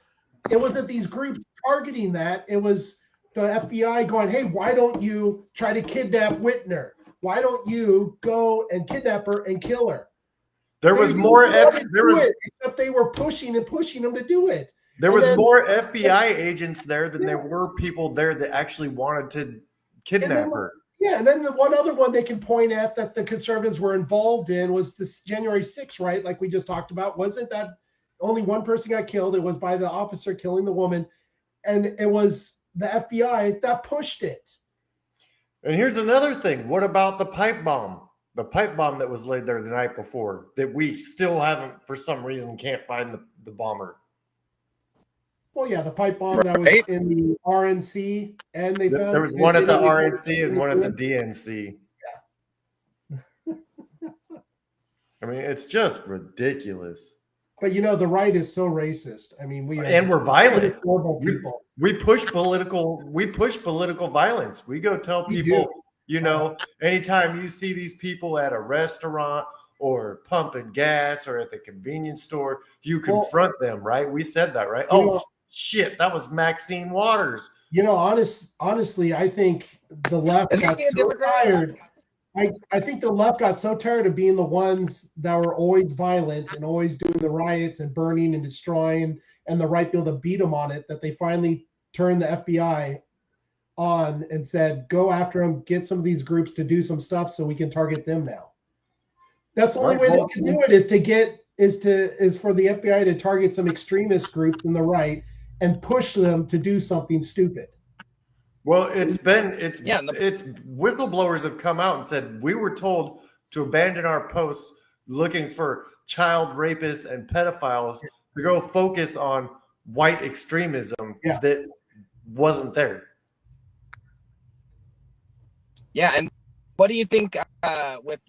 it wasn't these groups targeting that. It was the FBI going, hey, why don't you try to kidnap Whitner? Why don't you go and kidnap her and kill her? There was more. Except they were pushing and pushing them to do it. There was more FBI agents there than there were people there that actually wanted to kidnap her. Yeah, and then the one other one they can point at that the conservatives were involved in was this January 6th, right? Like we just talked about. Wasn't that only one person got killed? It was by the officer killing the woman. And it was the FBI that pushed it. And here's another thing. What about the pipe bomb? The pipe bomb that was laid there the night before that we still haven't, for some reason, can't find the bomber. Well, yeah, the pipe bomb that was in the RNC, and they found there was one at the RNC and one at the DNC. Yeah. I mean, it's just ridiculous. But the right is so racist. I mean, we're violent. Horrible people. We push political violence. We go tell people, anytime you see these people at a restaurant or pumping gas or at the convenience store, you confront them, right? We said that, right? Shit, that was Maxine Waters. Honestly, I think the left got so tired. I think the left got so tired of being the ones that were always violent and always doing the riots and burning and destroying, and the right people to beat them on it, that they finally turned the FBI on and said, go after them, get some of these groups to do some stuff so we can target them now. That's the only way they can do it is for the FBI to target some extremist groups in the right and push them to do something stupid. Well, it's whistleblowers have come out and said we were told to abandon our posts looking for child rapists and pedophiles to go focus on white extremism that wasn't there. Yeah, and what do you think with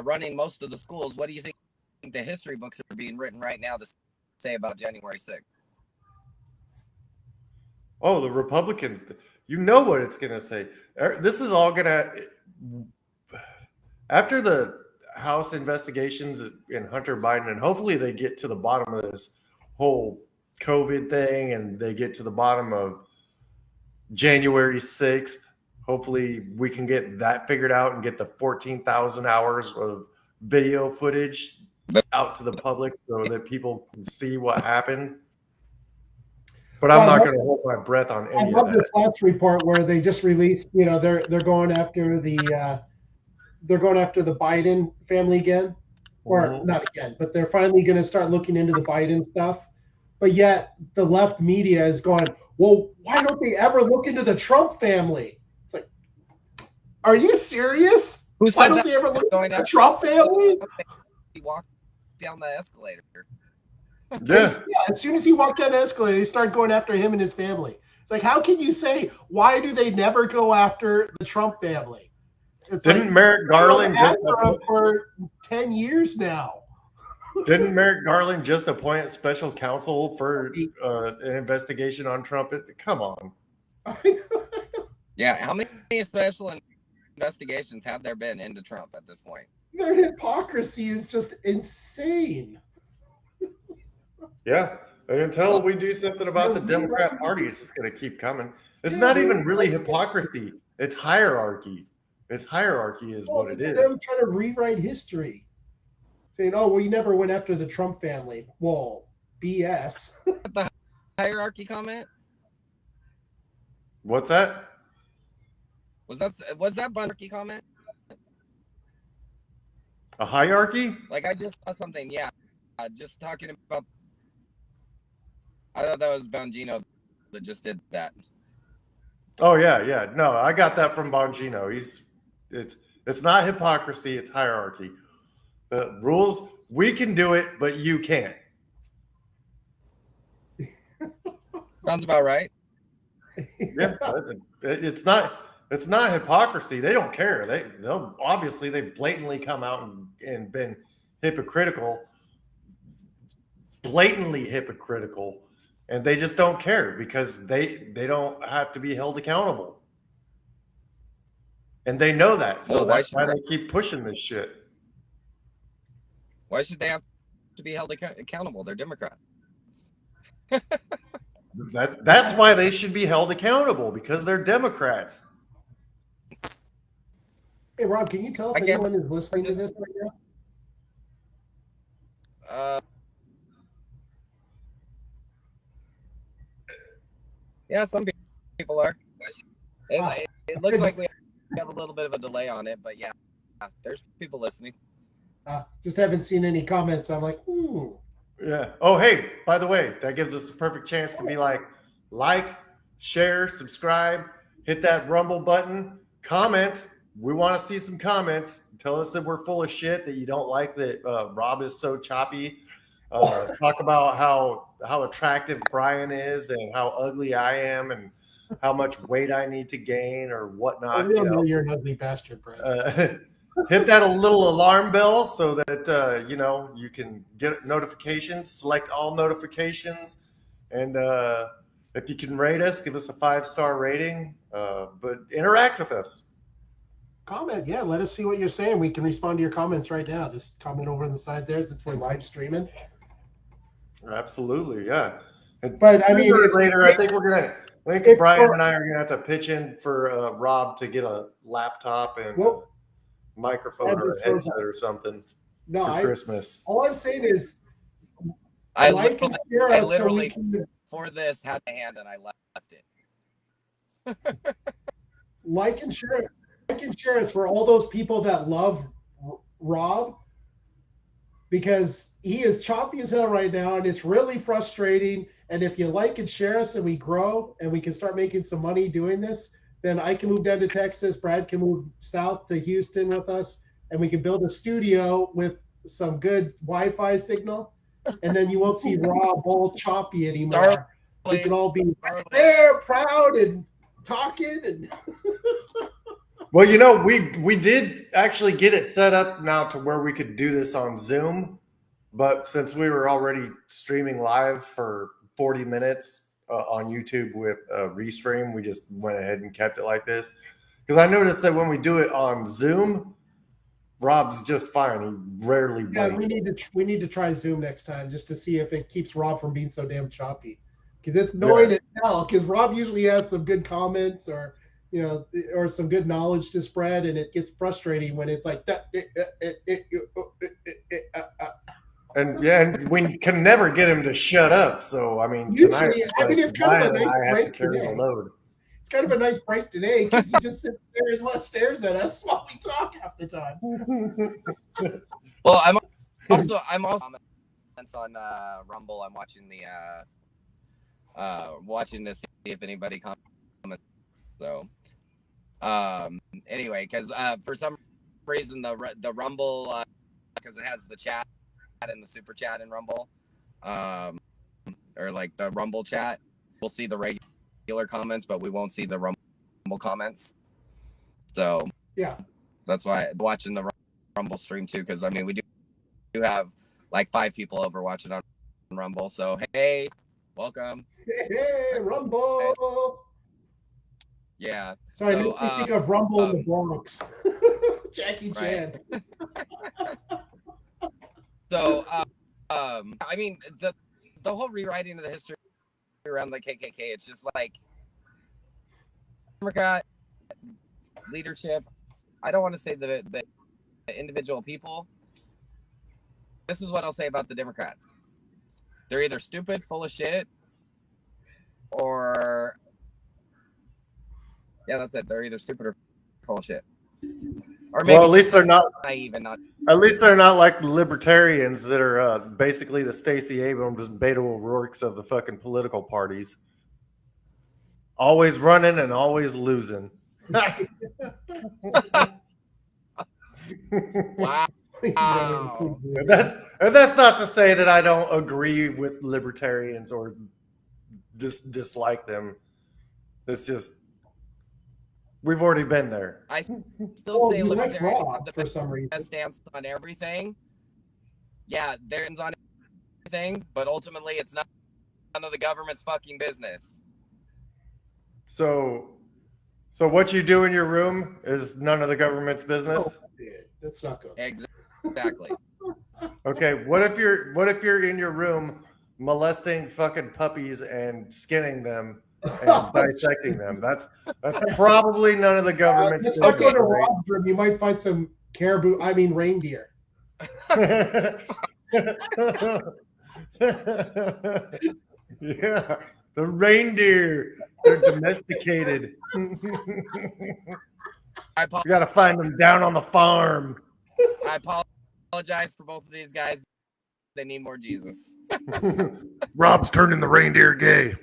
running most of the schools? What do you think the history books are being written right now to say about January 6th? Oh, the Republicans, you know what it's going to say. This is all going to, after the House investigations in Hunter Biden, and hopefully they get to the bottom of this whole COVID thing and they get to the bottom of January 6th. Hopefully we can get that figured out and get the 14,000 hours of video footage out to the public so that people can see what happened. But I'm not going to hold my breath on any of that. I love this last report where they just released, they're going after the Biden family again, or not again, but they're finally going to start looking into the Biden stuff. But yet the left media is going, well, why don't they ever look into the Trump family? It's like, are you serious? Why don't they ever look into the Trump family? He walked down the escalator. Yeah, as soon as he walked down the escalator, they started going after him and his family. It's like, how can you say, why do they never go after the Trump family? Didn't Merrick Garland just for 10 years now? Didn't Merrick Garland just appoint special counsel for an investigation on Trump? Come on. Yeah, how many special investigations have there been into Trump at this point? Their hypocrisy is just insane. Yeah, and until we do something about the Democrat Party, it's just going to keep coming. It's not even really hypocrisy. It's hierarchy. It's hierarchy is what it is. Them trying to rewrite history. Saying, oh, well, you never went after the Trump family. Well, BS. The hierarchy comment? What's that? Was that hierarchy comment? A hierarchy? Like I just saw something, yeah. Just talking about, I thought that was Bongino that just did that. Oh yeah. No, I got that from Bongino. It's not hypocrisy, it's hierarchy. The rules, we can do it, but you can't. Sounds about right. Yeah, it's not hypocrisy. They don't care. They'll obviously they blatantly come out and been hypocritical. Blatantly hypocritical, and they just don't care because they don't have to be held accountable, and they know that. So that's why they keep pushing this shit. Why should they have to be held accountable? They're Democrats. That's why they should be held accountable, because they're Democrats. Hey, Rob, can you tell if anyone is listening to this right now? Yeah, some people are. It looks like we have a little bit of a delay on it, but yeah, there's people listening. Just haven't seen any comments. I'm like, Yeah. Oh, hey, by the way, that gives us a perfect chance to be like, share, subscribe, hit that Rumble button, comment. We want to see some comments. Tell us that we're full of shit, that you don't like that Rob is so choppy. Talk about how attractive Brian is and how ugly I am and how much weight I need to gain or whatnot. We all know you're an ugly bastard, Brian. Hit that little alarm bell so that you can get notifications, select all notifications, and if you can rate us, give us a 5-star rating, but interact with us. Comment, yeah, let us see what you're saying. We can respond to your comments right now. Just comment over on the side there since we're live streaming. Absolutely, yeah. But I mean, later, I think Brian and I are gonna have to pitch in for Rob to get a laptop and microphone or a headset or something for Christmas. All I'm saying is, I literally for this had a hand and I left it. Like and share us for all those people that love Rob, because he is choppy as hell right now and it's really frustrating. And if you like and share us and we grow and we can start making some money doing this, then I can move down to Texas. Brad can move south to Houston with us, and we can build a studio with some good Wi-Fi signal. And then you won't see Rob all choppy anymore. We can all be there, proud and talking. And well, we did actually get it set up now to where we could do this on Zoom, but since we were already streaming live for 40 minutes on YouTube with Restream, we just went ahead and kept it like this. Because I noticed that when we do it on Zoom, Rob's just fine. He rarely blinks. We need to try Zoom next time just to see if it keeps Rob from being so damn choppy. Because it's annoying as hell. Because Rob usually has some good comments or some good knowledge to spread, and it gets frustrating when it's like that. And we can never get him to shut up. So I mean, tonight it's kind of a nice break today. It's kind of a nice break today because he just sits there and stares at us while we talk half the time. Well, I'm also comments on Rumble. I'm watching watching to see if anybody comments. So anyway, because for some reason the Rumble because it has the chat and the super chat in Rumble, or like the Rumble chat, we'll see the regular comments, but we won't see the Rumble comments. So yeah, that's why I'm watching the Rumble stream too, because I mean we do have like 5 people over watching on Rumble. So hey, welcome. Hey, Rumble. Yeah. Sorry, I didn't think of Rumble in the Bronx. Jackie Chan. So, I mean, the whole rewriting of the history around the KKK, it's just like Democrat leadership. I don't want to say the individual people. This is what I'll say about the Democrats. They're either stupid, full of shit, or that's it. They're either stupid or full of shit. Or maybe at least they're not naive and not. At least they're not like the libertarians that are basically the Stacey Abrams and Beto O'Rourke's of the fucking political parties. Always running and always losing. Wow. And that's not to say that I don't agree with libertarians or dislike them. It's just we've already been there. I still say libertarians have the for some reason best stance on everything. Yeah, they're on everything, but ultimately it's none of the government's fucking business. So what you do in your room is none of the government's business? Oh, that's not good. Exactly. Okay, what if you're in your room molesting fucking puppies and skinning them and dissecting them. That's probably none of the government's Just business, go to right? Rob's room, you might find some reindeer. Yeah, the reindeer, they're domesticated. You got to find them down on the farm. I apologize for both of these guys. They need more Jesus. Rob's turning the reindeer gay.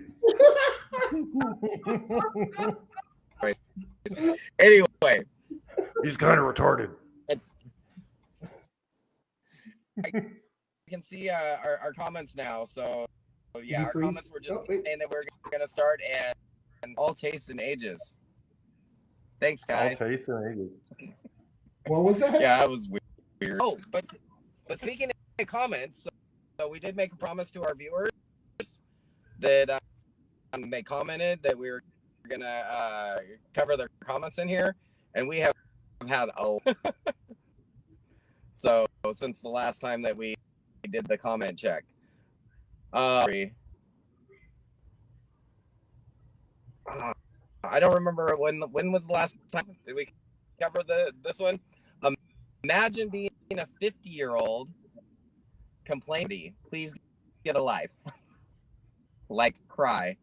Anyway, he's kind of retarded. I can see our comments now. So yeah, our comments were just saying that we're gonna start and all tastes and ages. Thanks, guys. All tastes and ages. What was that? Yeah, that was weird. Oh, but speaking of comments, so we did make a promise to our viewers that they commented that we were gonna cover their comments in here, and we have had so since the last time that we did the comment check. I don't remember when was the last time did we cover this one. Imagine being a 50-year-old complaining, please get a life. Like cry.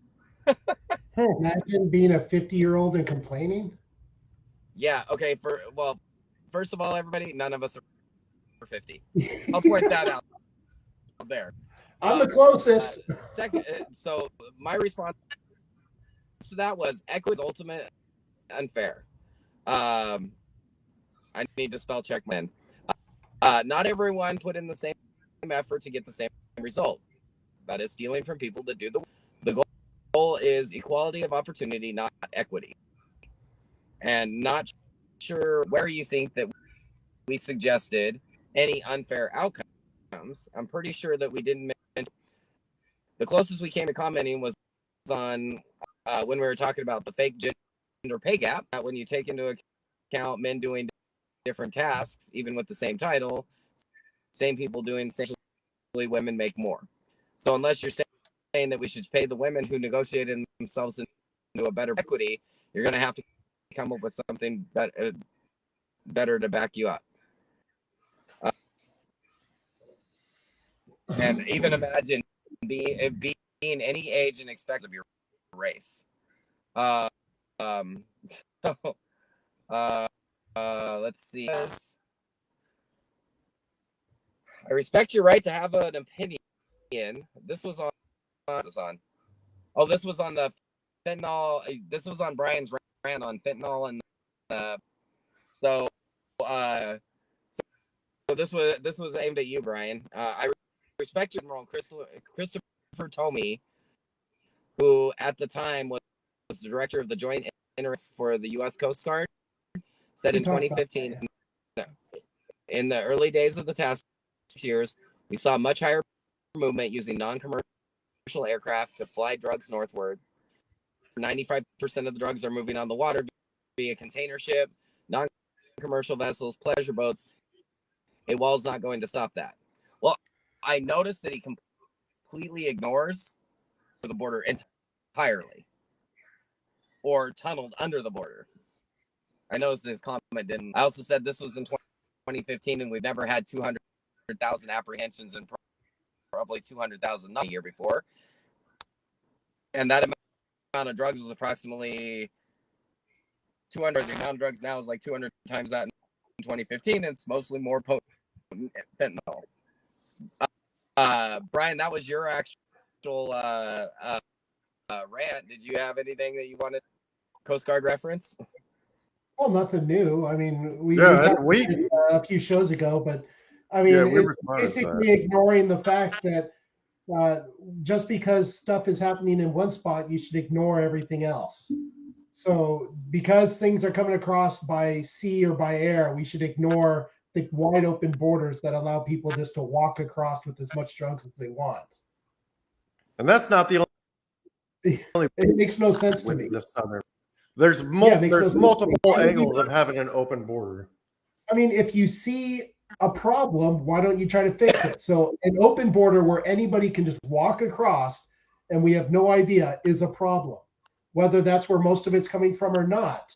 Imagine being a 50-year-old and complaining. Yeah, okay, first of all, everybody, none of us are 50. I'll point that out there. I'm the closest. Second, so my response to that was equity is ultimate unfair. I need to spell check man. Not everyone put in the same effort to get the same result. That is stealing from people that do the goal is equality of opportunity, not equity. And not sure where you think that we suggested any unfair outcomes. I'm pretty sure that we didn't mention. The closest we came to commenting was on when we were talking about the fake gender pay gap. When you take into account men doing different tasks, even with the same title, same people doing essentially women make more. So unless you're saying that we should pay the women who negotiated themselves into a better equity, you're going to have to come up with something better to back you up. And even imagine being any age and expect of your race. Let's see. I respect your right to have an opinion. This was on. Oh, this was on the fentanyl. This was on Brian's rant on fentanyl and so this was aimed at you, Brian. I respect your Admiral Christopher Tomey, who at the time was the director of the Joint Inter for the U.S. Coast Guard, said in 2015, in the early days of the task years, we saw much higher movement using non-commercial aircraft to fly drugs northwards. 95% of the drugs are moving on the water via container ship, non-commercial vessels, pleasure boats. A wall's not going to stop that. Well, I noticed that he completely ignores the border entirely, or tunneled under the border. I noticed his comment didn't. I also said this was in 2015, and we've never had 200,000 apprehensions and probably 200,000 not a year before. And that amount of drugs was approximately 200. The amount of drugs now is like 200 times that in 2015, and it's mostly more potent fentanyl. Brian, that was your actual rant. Did you have anything that you wanted Coast Guard reference? Well, nothing new. I mean, we talked a few shows ago, but I mean, it's basically ignoring the fact that just because stuff is happening in one spot, you should ignore everything else. So because things are coming across by sea or by air, we should ignore the wide open borders that allow people just to walk across with as much drugs as they want. And that's not the only. It makes no sense to me. The southern. There's multiple angles of having an open border. I mean, if you see a problem, why don't you try to fix it? So an open border where anybody can just walk across and we have no idea is a problem, whether that's where most of it's coming from or not.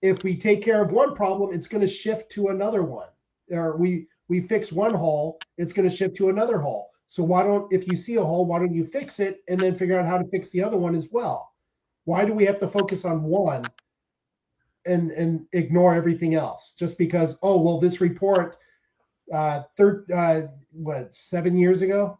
If we take care of one problem, it's going to shift to another one. Or we fix one hole, it's going to shift to another hole. So why don't, if you see a hole, why don't you fix it and then figure out how to fix the other one as well? Why do we have to focus on one and ignore everything else just because, oh, well, this report 7 years ago?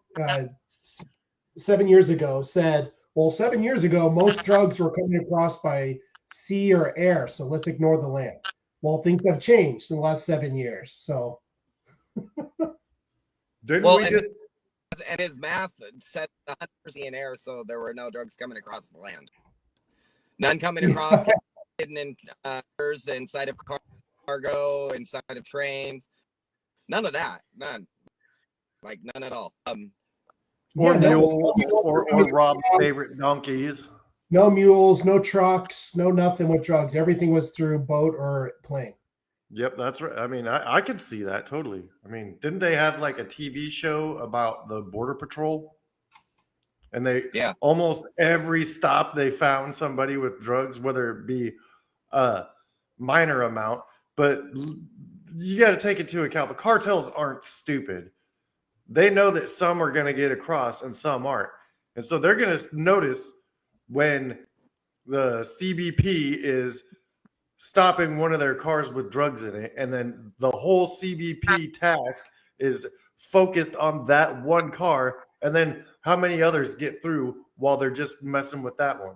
7 years ago said, well, 7 years ago, most drugs were coming across by sea or air, so let's ignore the land. Well, things have changed in the last 7 years, so. And his math said 100% in air, so there were no drugs coming across the land. None coming across, hidden in inside of cargo, inside of trains. None of that. None. Like none at all. Or mules, or Rob's favorite donkeys. No mules, no trucks, no nothing with drugs. Everything was through boat or plane. Yep, that's right. I mean, I could see that totally. I mean, didn't they have like a TV show about the Border Patrol? And almost every stop they found somebody with drugs, whether it be a minor amount. But you got to take into account the cartels aren't stupid. They know that some are going to get across and some aren't. And so they're going to notice when the CBP is stopping one of their cars with drugs in it, and then the whole CBP task is focused on that one car, and then how many others get through while they're just messing with that one.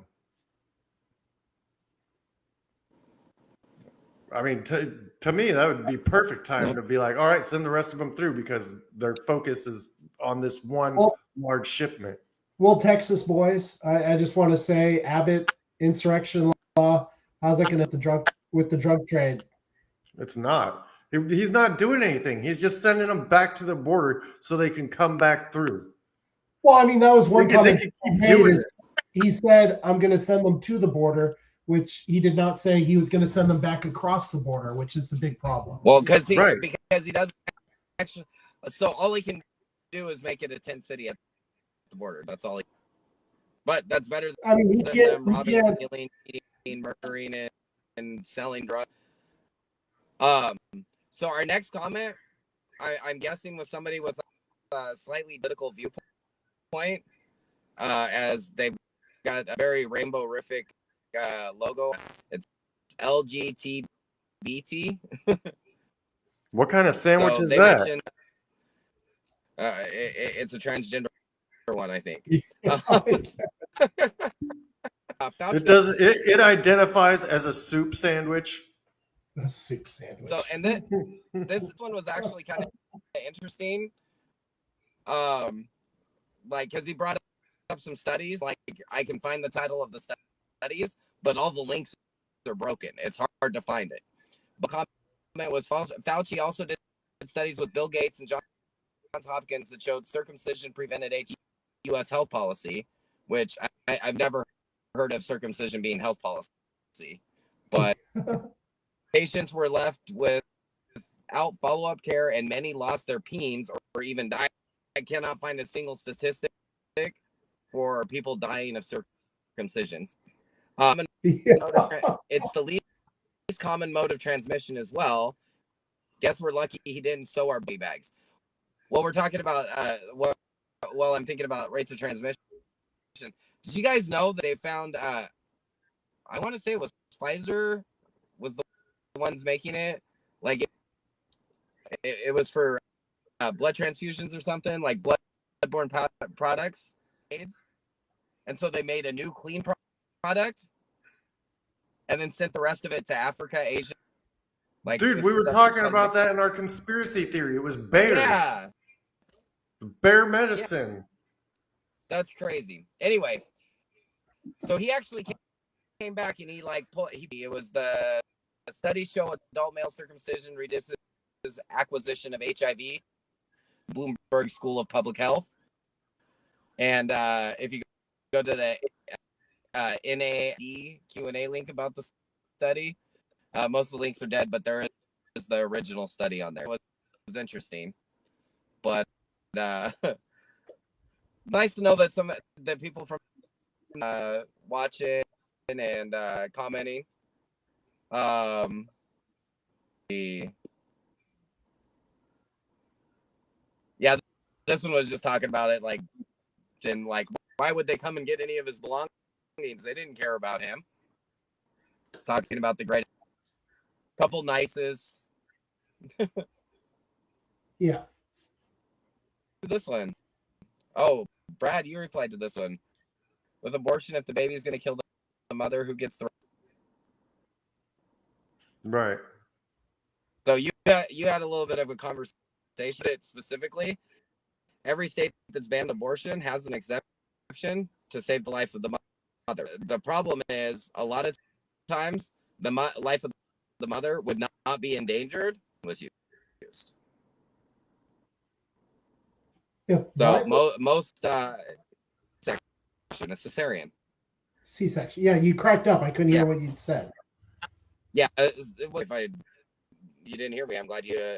I mean, to me, that would be perfect time to be like, all right, send the rest of them through because their focus is on this one large shipment. Well, Texas boys, I just want to say, Abbott, insurrection law, how's that going to with the drug trade? It's not. He's not doing anything. He's just sending them back to the border so they can come back through. Well, I mean, that was one comment he said, I'm going to send them to the border, which he did not say he was going to send them back across the border, which is the big problem. Well, because he doesn't actually. So all he can do is make it a tent city at the border. That's all. But that's better than them robbing, stealing, eating, murdering, and selling drugs. So our next comment, I'm guessing, was somebody with a slightly political viewpoint, as they've got a very rainbow-rific logo. It's LGTBT. What kind of sandwich is that? It's a transgender one, I think. It identifies as a soup sandwich. A soup sandwich. So, and then this one was actually kind of interesting. Like, because he brought up some studies. Like, I can find the title of the studies, but all the links are broken. It's hard to find it. But comment was Fauci also did studies with Bill Gates and Johns Hopkins that showed circumcision prevented U.S. health policy, which I've never heard of circumcision being health policy, but patients were left without follow-up care and many lost their peens or even died. I cannot find a single statistic for people dying of circumcisions. It's the least common mode of transmission as well. Guess we're lucky he didn't sew our baby bags. Well, we're talking about while I'm thinking about rates of transmission. Did you guys know that they found I want to say it was Pfizer was the ones making it, like it was for blood transfusions or something, like bloodborne products, AIDS. And so they made a new clean product and then sent the rest of it to Africa, Asia. Like, dude, we were talking about that in our conspiracy theory. It was bears. Yeah. Bear medicine. Yeah. That's crazy. Anyway, so he actually came back and it was the studies show adult male circumcision reduces acquisition of HIV, Bloomberg School of Public Health. And if you go to the NAD Q&A link about the study, most of the links are dead, but there is the original study on there. It interesting. But nice to know that that people from watching and commenting. Yeah, this one was just talking about it, like, and like, why would they come and get any of his belongings? They didn't care about him. Talking about the great couple nicest. Yeah. This one. Oh, Brad, you replied to this one. With abortion, if the baby is going to kill the mother, who gets the Right. So you had a little bit of a conversation. It specifically, every state that's banned abortion has an exception to save the life of the mother. The problem is a lot of times the life of the mother would not be endangered was used. So most section is cesarean. C-section. Yeah, you cracked up. I couldn't hear what you'd said. Yeah, if you didn't hear me, I'm glad you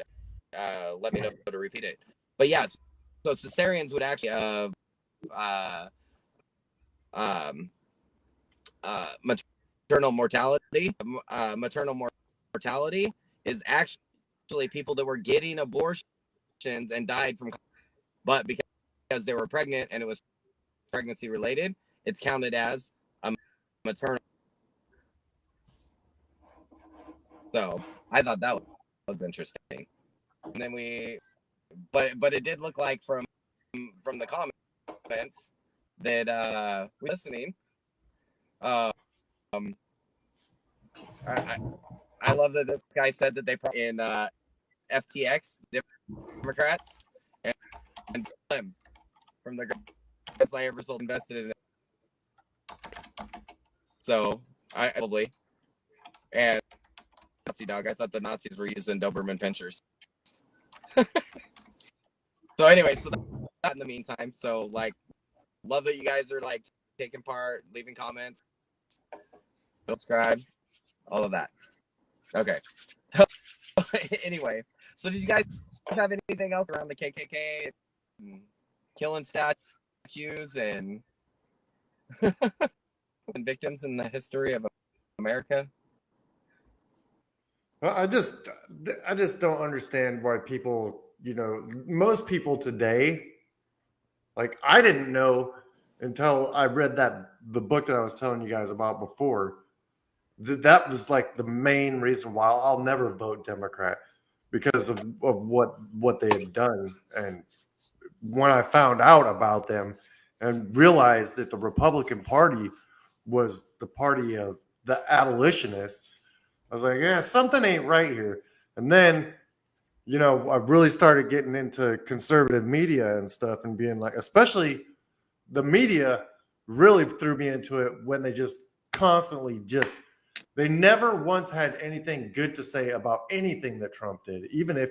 let me know to repeat it. But yes, so cesareans would actually maternal mortality. Maternal mortality is actually people that were getting abortions and died from, but because they were pregnant and it was pregnancy related, it's counted as a maternal. So I thought that was interesting. And then but it did look like from the comments that we're listening. I love that this guy said that they in FTX Democrats and from the greatest I ever sold invested in it. So I probably and Nazi dog. I thought the Nazis were using Doberman pinchers. So anyway, so that in the meantime, so like, love that you guys are like taking part, leaving comments, subscribe, all of that. Okay. Anyway, so did you guys have anything else around the KKK, and killing statues and victims in the history of America? I just don't understand why people, most people today, like I didn't know until I read the book that I was telling you guys about before, that was like the main reason why I'll never vote Democrat, because of what they had done. And when I found out about them and realized that the Republican Party was the party of the abolitionists, I was like, yeah, something ain't right here. And then, I really started getting into conservative media and stuff and being like, especially the media really threw me into it when they just constantly they never once had anything good to say about anything that Trump did, even if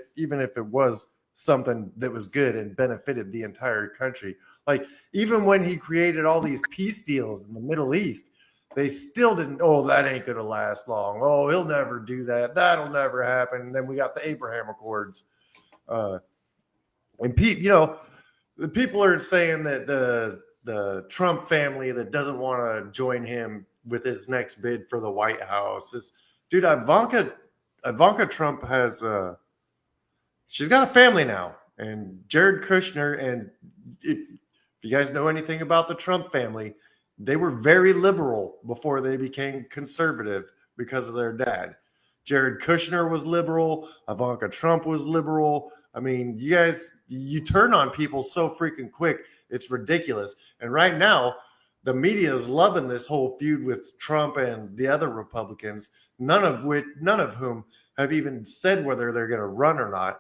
it was something that was good and benefited the entire country. Like even when he created all these peace deals in the Middle East, they still didn't. Oh, that ain't gonna last long. Oh, he'll never do that. That'll never happen. And then we got the Abraham Accords, and the people are saying that the Trump family that doesn't want to join him with his next bid for the White House is, dude, Ivanka Trump has she's got a family now, and Jared Kushner, and if you guys know anything about the Trump family, they were very liberal before they became conservative because of their dad. Jared Kushner was liberal. Ivanka Trump was liberal. I mean, you turn on people so freaking quick. It's ridiculous. And right now, the media is loving this whole feud with Trump and the other Republicans, none of whom have even said whether they're going to run or not.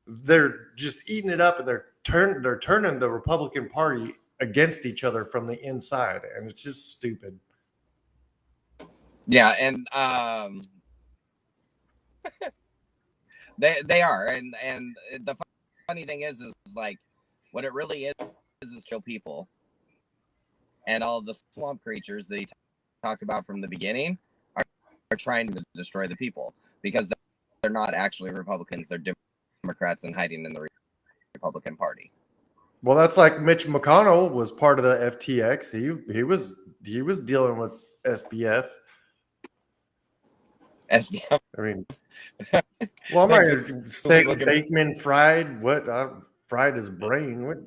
They're just eating it up, and they're turning the Republican Party against each other from the inside, and it's just stupid. Yeah, and they are, and the funny thing is like what it really is kill people, and all of the swamp creatures that he talked about from the beginning are trying to destroy the people because they're not actually Republicans, they're Democrats and hiding in the Republican Party. Well, that's like Mitch McConnell was part of the FTX. He was dealing with SBF. SBF. I mean, well, I'm not going to say Bateman fried. What? Fried his brain. What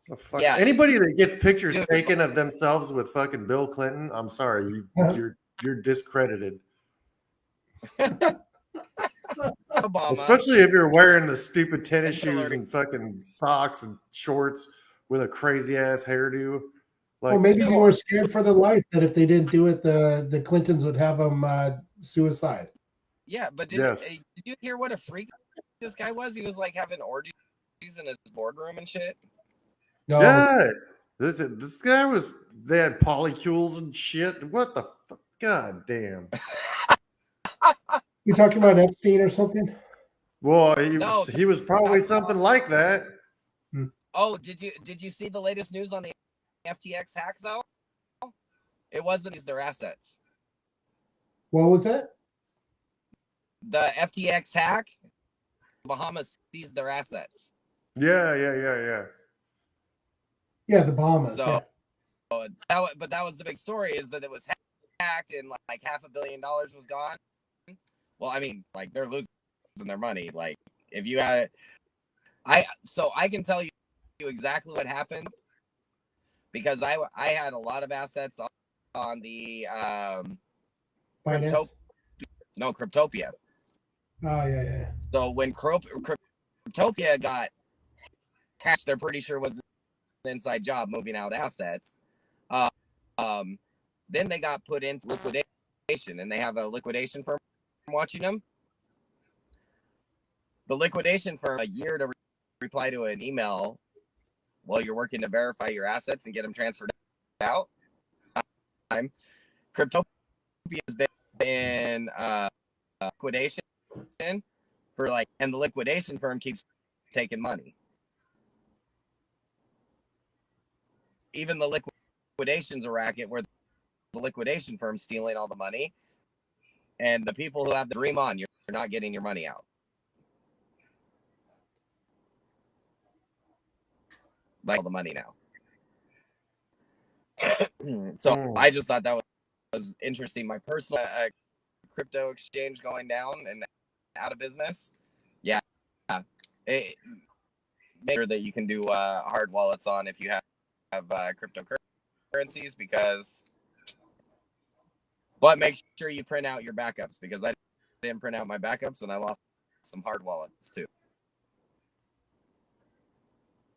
the fuck? Yeah. Anybody that gets pictures taken of themselves with fucking Bill Clinton, I'm sorry, you're discredited. Obama. Especially if you're wearing the stupid tennis shoes and fucking socks and shorts with a crazy ass hairdo. Like, well, maybe they were scared for their life that if they didn't do it, the Clintons would have them suicide. Yeah, but did you hear what a freak this guy was? He was like having orgies in his boardroom and shit. No. Yeah, this guy was. They had polycules and shit. What the fuck? God damn. You talking about Epstein or something? Well, he was probably something like that. Oh, did you see the latest news on the FTX hack though? It wasn't their assets. What was that? The FTX hack. Bahamas seized their assets. Yeah. Yeah, the Bahamas. So, but that was the big story, is that it was hacked and like $500 million was gone. Well, I mean, like they're losing their money. Like if you had it, I can tell you exactly what happened because I had a lot of assets on the Cryptopia. Oh yeah. So when Cryptopia got hacked, they're pretty sure it was an inside job moving out assets. Then they got put into liquidation, and they have a liquidation firm watching them. The liquidation firm a year to reply to an email while you're working to verify your assets and get them transferred out. Cryptopia has been in liquidation for and the liquidation firm keeps taking money. Even the liquidation's a racket where the liquidation firm's stealing all the money, and the people who have the dream on, you're not getting your money out. Like all the money now. So I just thought that was interesting. My personal crypto exchange going down and out of business. Yeah. Make sure that you can do hard wallets on if you have cryptocurrencies, but make sure you print out your backups, because I didn't print out my backups and I lost some hard wallets too.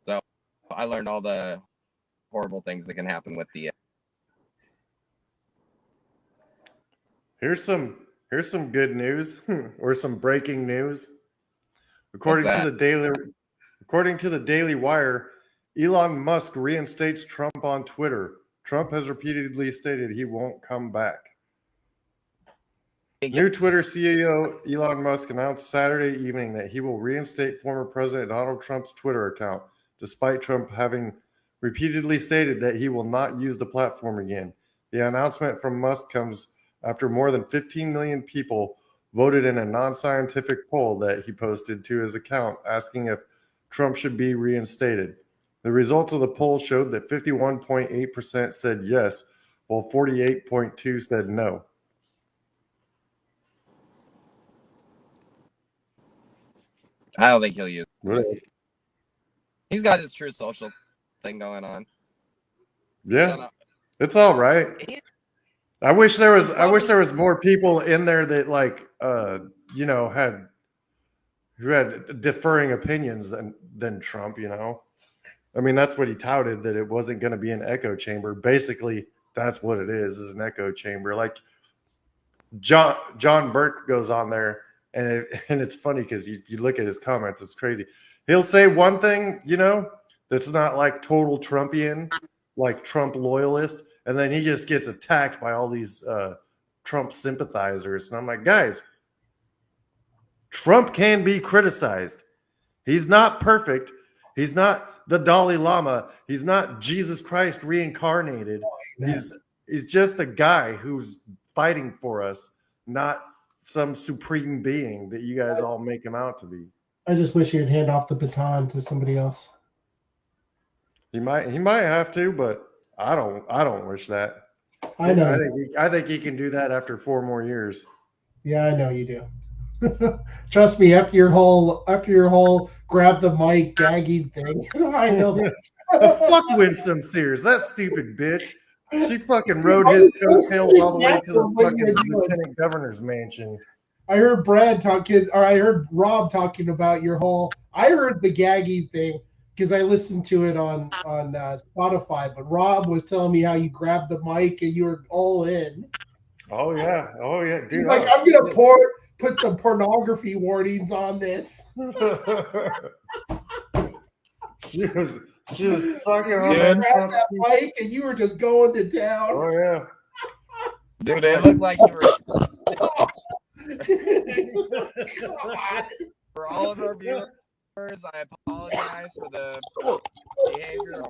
So I learned all the horrible things that can happen with the. Here's some good news or some breaking news. According to the Daily Wire, Elon Musk reinstates Trump on Twitter. Trump has repeatedly stated he won't come back. New Twitter CEO Elon Musk announced Saturday evening that he will reinstate former President Donald Trump's Twitter account, despite Trump having repeatedly stated that he will not use the platform again. The announcement from Musk comes after more than 15 million people voted in a non-scientific poll that he posted to his account asking if Trump should be reinstated. The results of the poll showed that 51.8% said yes, while 48.2% said no. I don't think he'll use it. Really? He's got his True Social thing going on. Yeah, it's all right. I wish there was more people in there that who had differing opinions than Trump. I mean, that's what he touted, that it wasn't going to be an echo chamber. Basically, that's what it is an echo chamber. Like John Burke goes on there, and it's funny because you look at his comments, it's crazy. He'll say one thing, that's not like total Trumpian, like Trump loyalist, and then he just gets attacked by all these Trump sympathizers. And I'm like, guys, Trump can be criticized. He's not perfect. He's not the Dalai Lama. He's not Jesus Christ reincarnated. He's just a guy who's fighting for us, not some supreme being that you guys all make him out to be. I just wish he'd hand off the baton to somebody else. He might have to, but I don't wish that. I know. I think he can do that after 4 more years. Yeah, I know you do. Trust me, after your whole grab the mic gagging thing, I know that. Fuck Winsome Sears, that stupid bitch. She fucking rode his coattails all the way to the fucking lieutenant governor's mansion. I heard I heard Rob talking about your whole. I heard the gagging thing because I listened to it on Spotify. But Rob was telling me how you grabbed the mic and you were all in. Oh yeah, dude. Like I'm gonna put some pornography warnings on this. She was sucking on that mic and you were just going to town. Oh yeah. Dude, it looked like you were. For all of our viewers, I apologize for the behavior.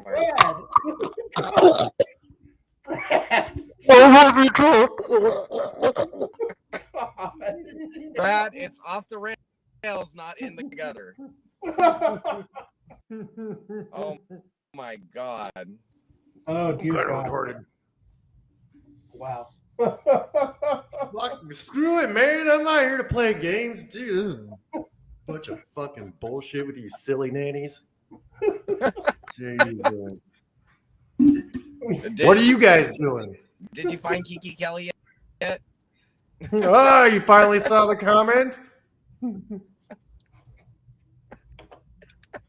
Brad, it's off the rails, not in the gutter. Oh my god. Oh dear God. Retarded. Wow. Screw it, man. I'm not here to play games. Dude, this is a bunch of fucking bullshit with you silly nannies. Jesus. What are you guys doing? Did you find Kiki Kelly yet? Oh, you finally saw the comment?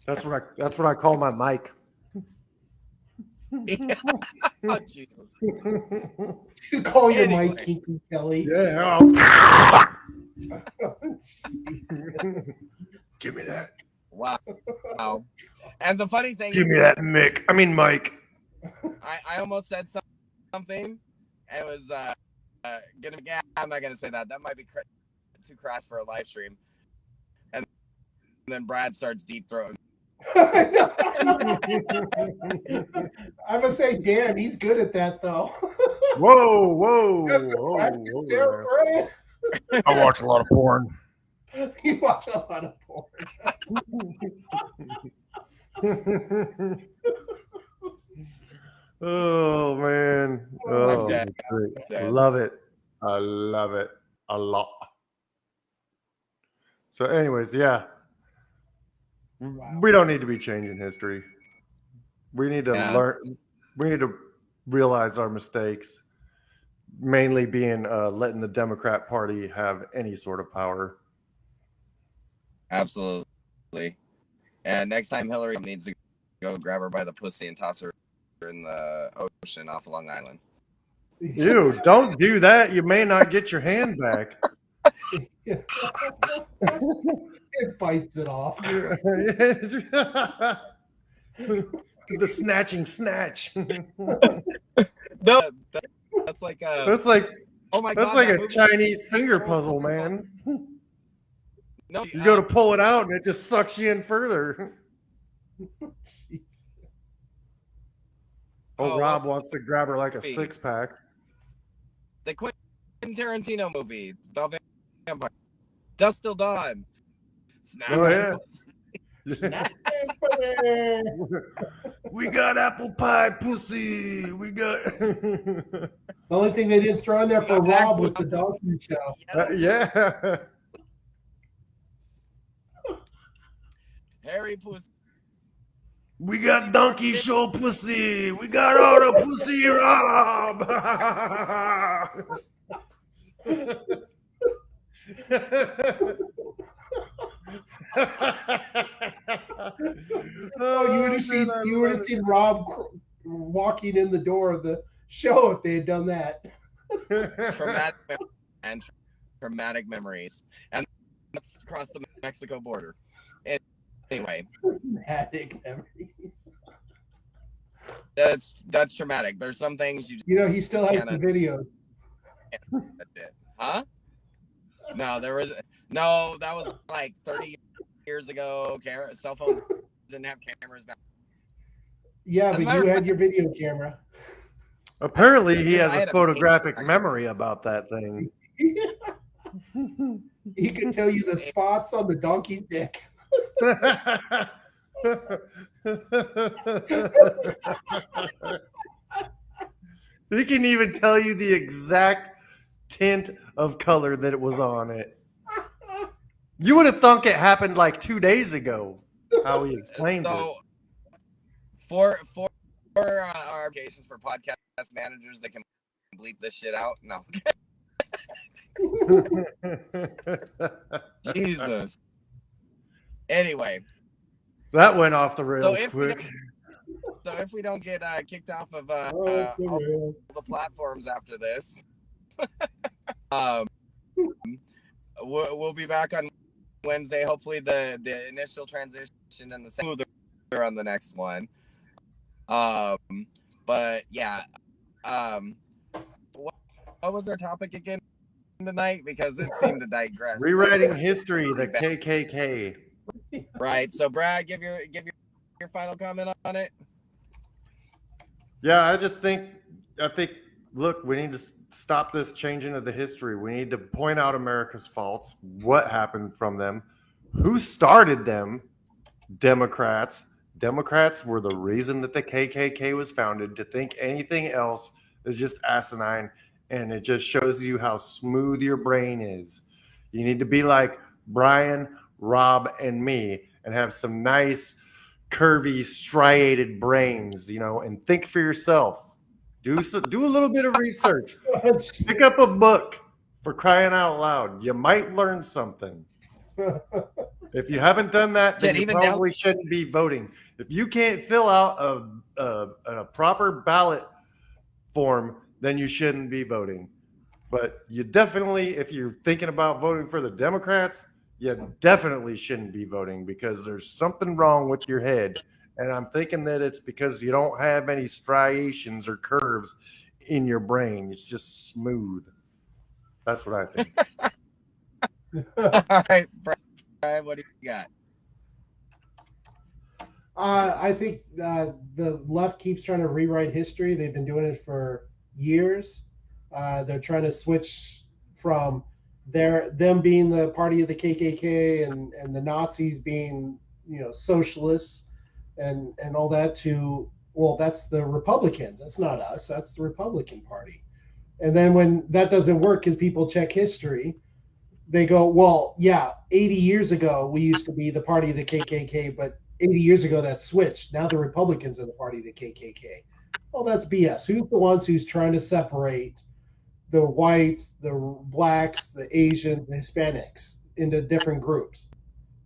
That's what I call my mic. Oh, Jesus. You call your mic Kiki Kelly. Yeah. Give me that. Wow. And the funny thing, give me that Mike. I almost said something. It was gonna be. I'm not gonna say that. That might be too crass for a live stream. And then Brad starts deep throating. I'm gonna say, damn, he's good at that though. Whoa. I watch a lot of porn. You watch a lot of porn. Oh man. Oh, Dead. I love it. I love it a lot. So anyways, yeah. We don't need to be changing history. We need to learn. We need to realize our mistakes, mainly being letting the Democrat Party have any sort of power. Absolutely. And next time Hillary needs to go grab her by the pussy and toss her in the ocean off Long Island. Ew, don't do that. You may not get your hand back. It bites it off. The snatching snatch. No, that's like a. That's like. Oh my God, that's like a movie. Chinese finger puzzle, man. No, you go to pull it out and it just sucks you in further. Rob wants to grab her like a 6-pack. The Quentin Tarantino movie, The Vampire, Dusk Till Dawn. Snap we got apple pie pussy. We got. The only thing they didn't throw in there for Rob was the donkey show. Yeah. Harry pussy. We got donkey show pussy. We got all the pussy, Rob. You would have seen Rob walking in the door of the show if they had done that. Traumatic memories, and that's across the Mexico border. Anyway, traumatic memories. That's traumatic. There's some things you he still has the videos. Huh? No, that was like 30 years ago. Cell phones didn't have cameras back. Yeah, but you had your video camera. Apparently, he has a photographic memory about that thing. He could tell you the spots on the donkey's dick. He can even tell you the exact tint of color that it was on it. You would have thunk it happened like 2 days ago. How he explains it. For our applications for podcast managers that can bleep this shit out. No. Jesus. Anyway, that went off the rails quick. So if we don't get kicked off of all the platforms after this, we'll be back on Wednesday. Hopefully the initial transition and the smoother on the next one. But yeah, what was our topic again tonight? Because it seemed to digress. Rewriting history, the KKK. Right. So Brad, give your final comment on it. Yeah, I think, look, we need to stop this changing of the history. We need to point out America's faults, what happened from them, who started them. Democrats were the reason that the KKK was founded. To think anything else is just asinine, and it just shows you how smooth your brain is. You need to be like Brian, Rob, and me and have some nice, curvy, striated brains, and think for yourself. Do a little bit of research. Pick up a book, for crying out loud. You might learn something. If you haven't done that, then you probably shouldn't be voting. If you can't fill out a proper ballot form, then you shouldn't be voting. But you definitely, if you're thinking about voting for the Democrats, you definitely shouldn't be voting because there's something wrong with your head. And I'm thinking that it's because you don't have any striations or curves in your brain. It's just smooth. That's what I think. All right, Brian, what do you got? I think the left keeps trying to rewrite history. They've been doing it for years. They're trying to switch from them being the party of the KKK and the Nazis being, socialists and all that to, well, that's the Republicans. That's not us. That's the Republican Party. And then when that doesn't work because people check history, they go, well, yeah, 80 years ago we used to be the party of the KKK, but 80 years ago that switched. Now the Republicans are the party of the KKK. Well, that's BS. Who's the ones who's trying to separate the whites, the blacks, the Asians, the Hispanics into different groups?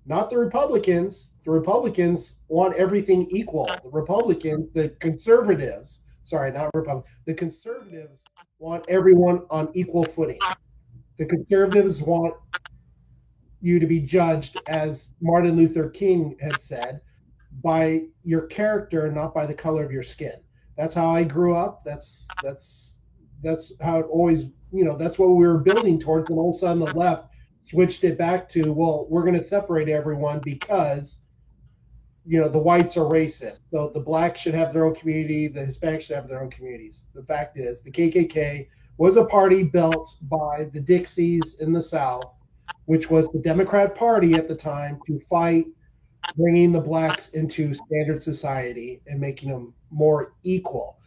Not the Republicans. The Republicans want everything equal. The conservatives want everyone on equal footing. The conservatives want you to be judged, as Martin Luther King had said, by your character, not by the color of your skin. That's how I grew up. That's how it always, that's what we were building towards. And all of a sudden the left switched it back to, well, we're going to separate everyone because, the whites are racist. So the blacks should have their own community. The Hispanics should have their own communities. The fact is the KKK was a party built by the Dixies in the South, which was the Democrat Party at the time, to fight bringing the blacks into standard society and making them more equal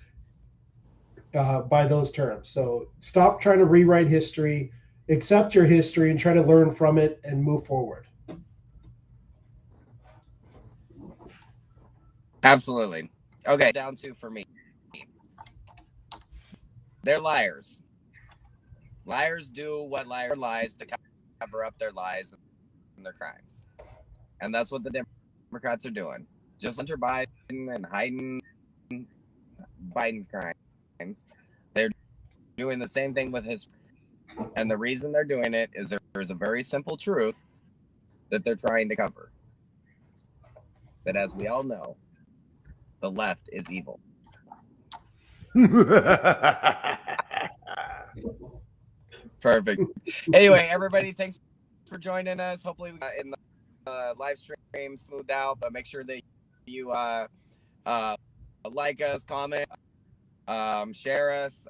by those terms. So stop trying to rewrite history, accept your history, and try to learn from it and move forward. Absolutely. Okay, down to for me. They're liars. Liars do what lies to cover up their lies and their crimes. And that's what the Democrats are doing. Just under Biden and hiding Biden's crimes. They're doing the same thing with his. And the reason they're doing it is there's a very simple truth that they're trying to cover. That, as we all know, the left is evil. Perfect. Anyway, everybody, thanks for joining us. Hopefully, we got in the live stream smoothed out, but make sure that you like us, comment, share us.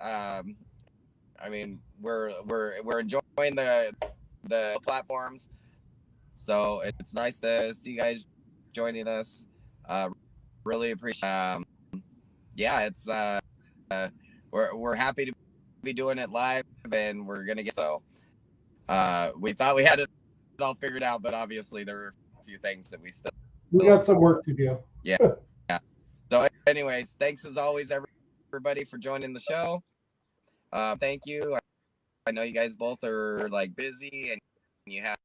We're enjoying the platforms. So it's nice to see you guys joining us. Really appreciate. Yeah, it's we're happy to be doing it live, and we're gonna get so. We thought we had it all figured out, but obviously there were a few things that we got some work to do. Yeah. So, anyways, thanks as always, everybody, for joining the show. Thank you. I know you guys both are like busy and you have